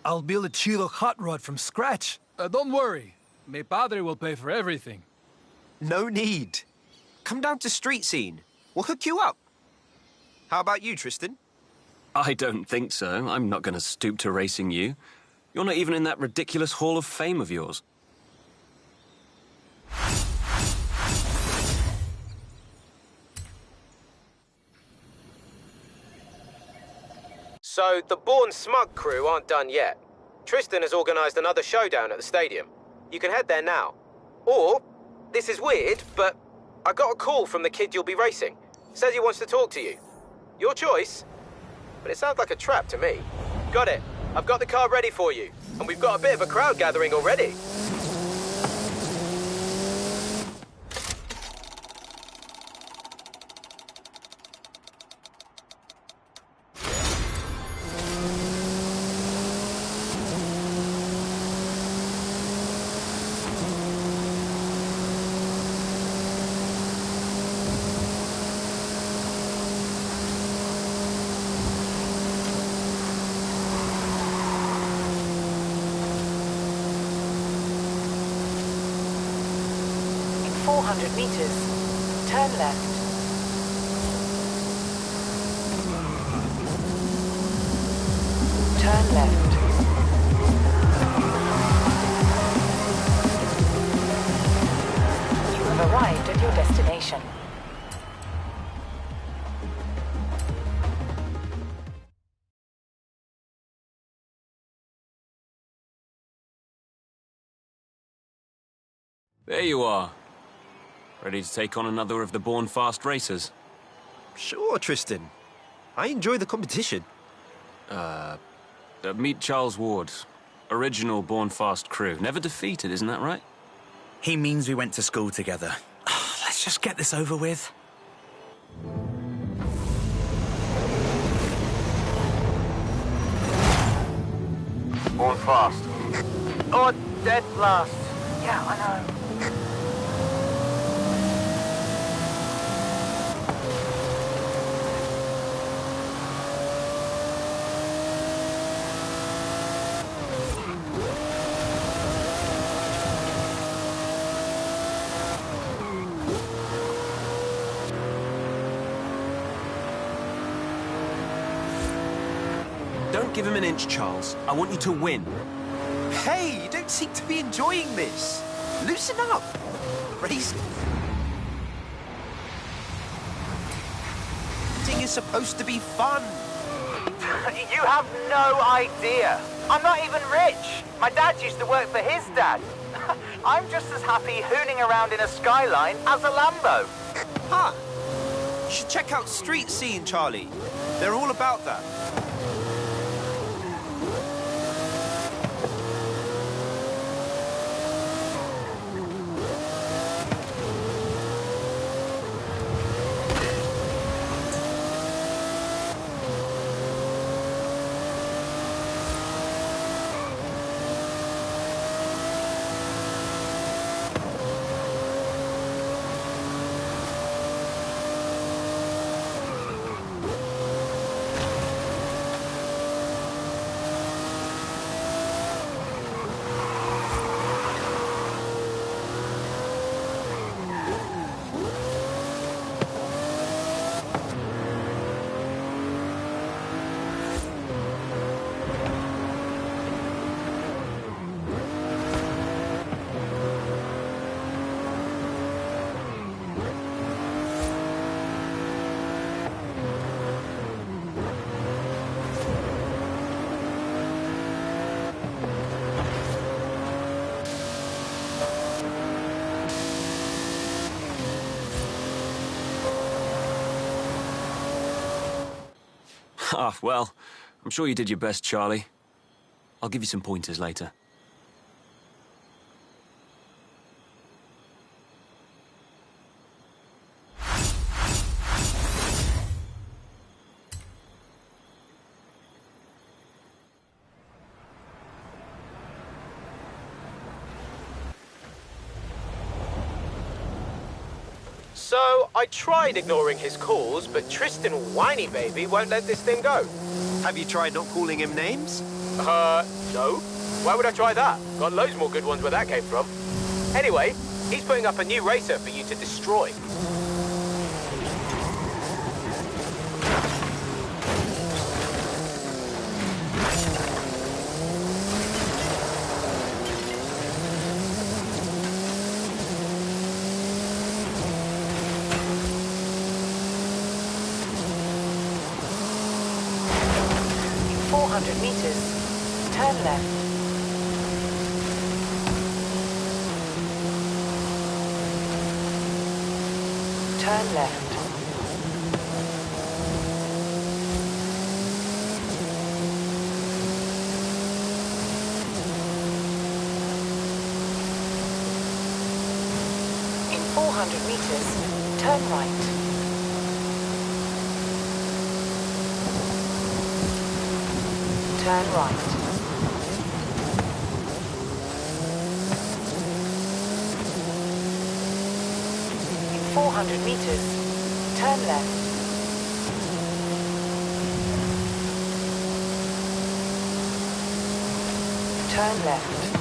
I'll build a chido hot rod from scratch. Don't worry. Mi padre will pay for everything. No need. Come down to street scene. We'll hook you up. How about you, Tristan? I don't think so. I'm not going to stoop to racing you. You're not even in that ridiculous Hall of Fame of yours. So, the Born Smug crew aren't done yet. Tristan has organised another showdown at the stadium. You can head there now. Or, this is weird, but I got a call from the kid you'll be racing. Says he wants to talk to you. Your choice. But it sounds like a trap to me. Got it. I've got the car ready for you. And we've got a bit of a crowd gathering already. In 400 meters, turn left. Turn left. You have arrived at your destination. There you are. Ready to take on another of the Born Fast racers? Sure, Tristan. I enjoy the competition. Meet Charles Ward. Original Born Fast crew. Never defeated, isn't that right? He means we went to school together. Let's just get this over with. Born fast. Or dead last. Yeah, I know. Don't give him an inch, Charles. I want you to win. Hey, you don't seem to be enjoying this. Loosen up. Racing is supposed to be fun. You have no idea. I'm not even rich. My dad used to work for his dad. I'm just as happy hooning around in a Skyline as a Lambo. Huh. You should check out Street Scene, Charlie. They're all about that. Ah, well, I'm sure you did your best, Charlie. I'll give you some pointers later. So, I tried ignoring his calls, but Tristan Whiny Baby won't let this thing go. Have you tried not calling him names? No. Why would I try that? Got loads more good ones where that came from. Anyway, he's putting up a new racer for you to destroy. Meters. Turn left. Turn left. In 400 meters, turn right. Turn right. In 400 meters, turn left. Turn left.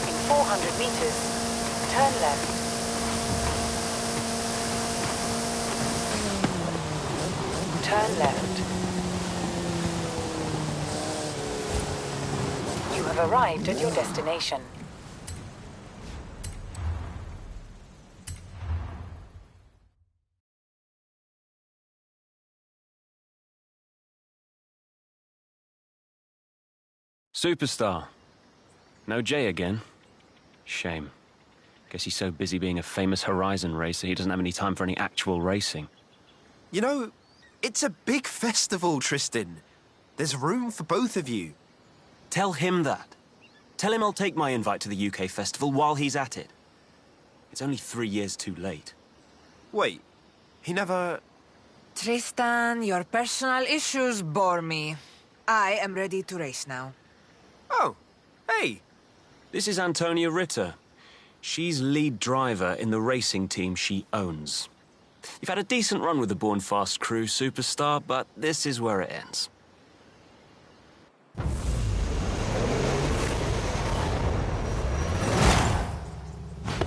In 400 meters, turn left. turn left. You have arrived at your destination. Superstar. No Jay again. Shame. Guess he's so busy being a famous Horizon racer, he doesn't have any time for any actual racing. You know, it's a big festival, Tristan. There's room for both of you. Tell him that. Tell him I'll take my invite to the UK festival while he's at it. It's only 3 years too late. Wait, he never... Tristan, your personal issues bore me. I am ready to race now. Oh, hey. This is Antonia Ritter. She's lead driver in the racing team she owns. You've had a decent run with the Born Fast crew, Superstar, but this is where it ends.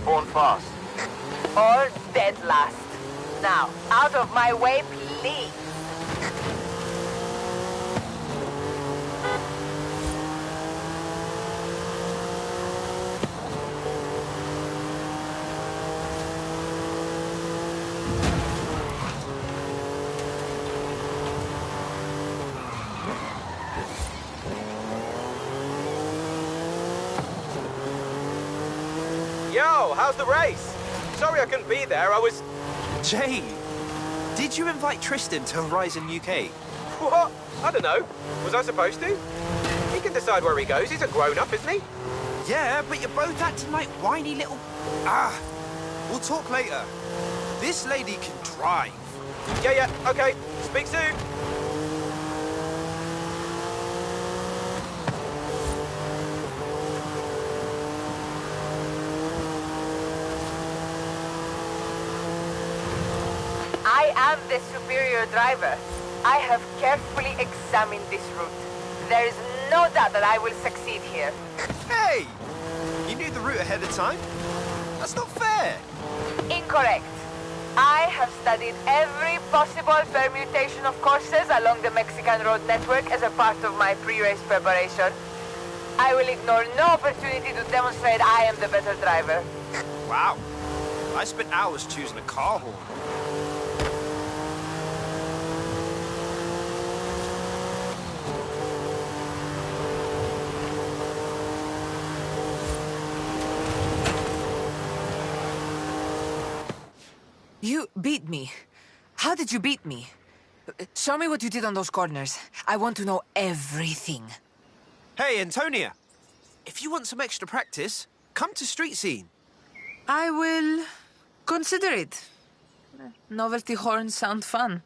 Born fast. All dead last. Now, out of my way, please. Yo, how's the race? Sorry I couldn't be there, I was... Jay, did you invite Tristan to Horizon UK? What? I don't know. Was I supposed to? He can decide where he goes, he's a grown-up, isn't he? Yeah, but you're both acting like whiny little... Ah, we'll talk later. This lady can drive. Yeah, okay. Speak soon. I am the superior driver. I have carefully examined this route. There is no doubt that I will succeed here. Hey! You knew the route ahead of time? That's not fair. Incorrect. I have studied every possible permutation of courses along the Mexican road network as a part of my pre-race preparation. I will ignore no opportunity to demonstrate I am the better driver. Wow. I spent hours choosing a car horn. You beat me. How did you beat me? Show me what you did on those corners. I want to know everything. Hey, Antonia. If you want some extra practice, come to Street Scene. I will consider it. Novelty horns sound fun.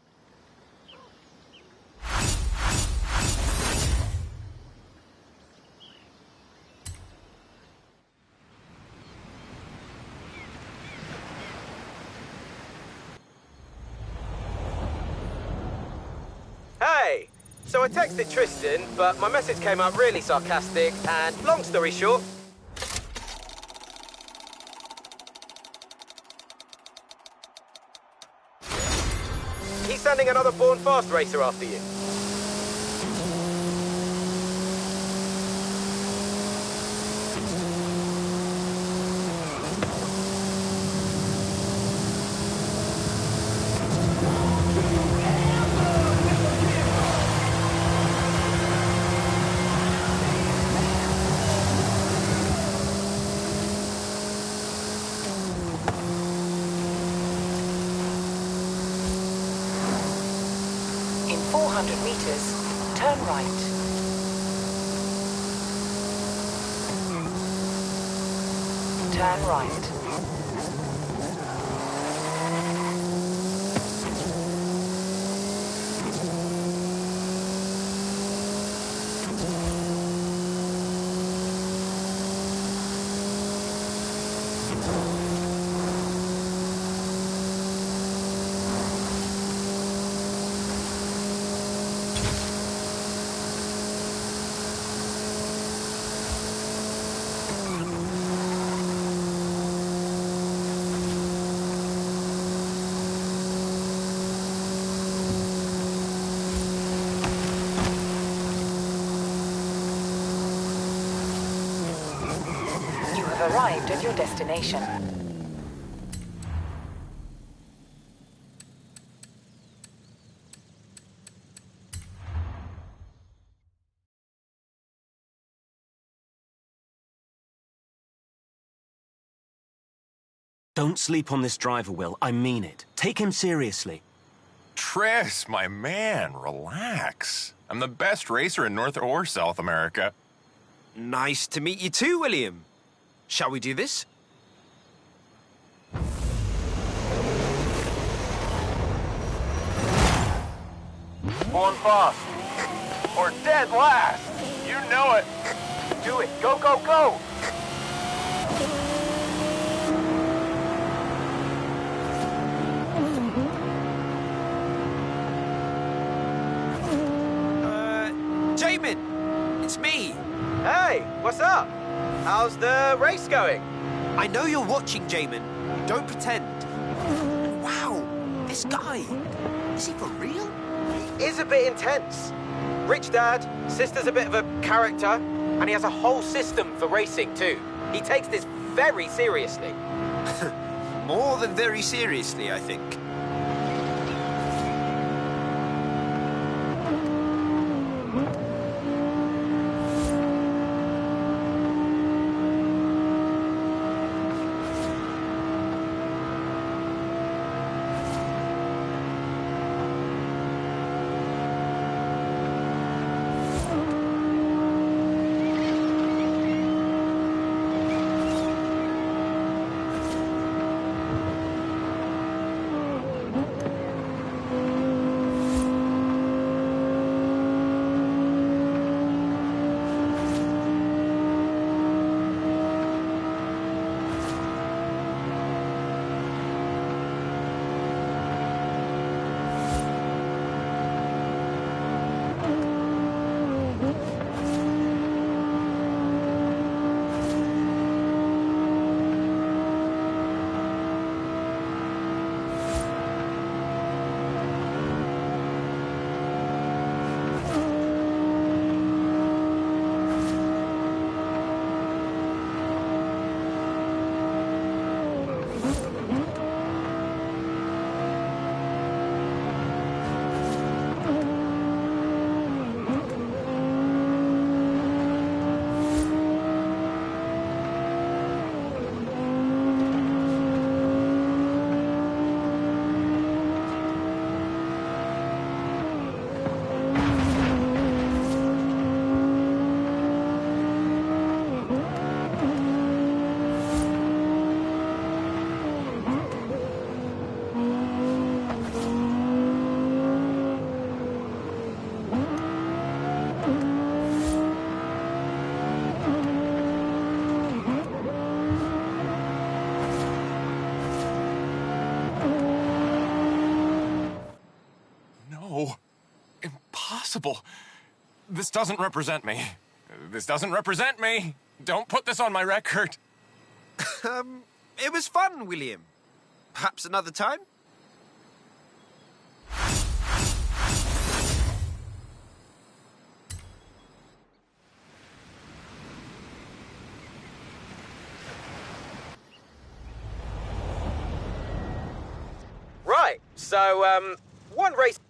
Hey! So I texted Tristan, but my message came out really sarcastic, and long story short... he's sending another Born Fast racer after you. In 400 meters, turn right. Turn right. have arrived at your destination. Don't sleep on this driver, Will. I mean it. Take him seriously. Tris, my man, relax. I'm the best racer in North or South America. Nice to meet you too, William. Shall we do this? On fast. Or dead last. You know it. Do it. Go, go, go. Jamin, it's me. Hey, what's up? How's the race going? I know you're watching, Jamin. Don't pretend. Wow, this guy. Is he for real? He is a bit intense. Rich dad, sister's a bit of a character, and he has a whole system for racing too. He takes this very seriously. More than very seriously, I think. Impossible. This doesn't represent me. This doesn't represent me. Don't put this on my record. It was fun, William. Perhaps another time? Right, so, one race...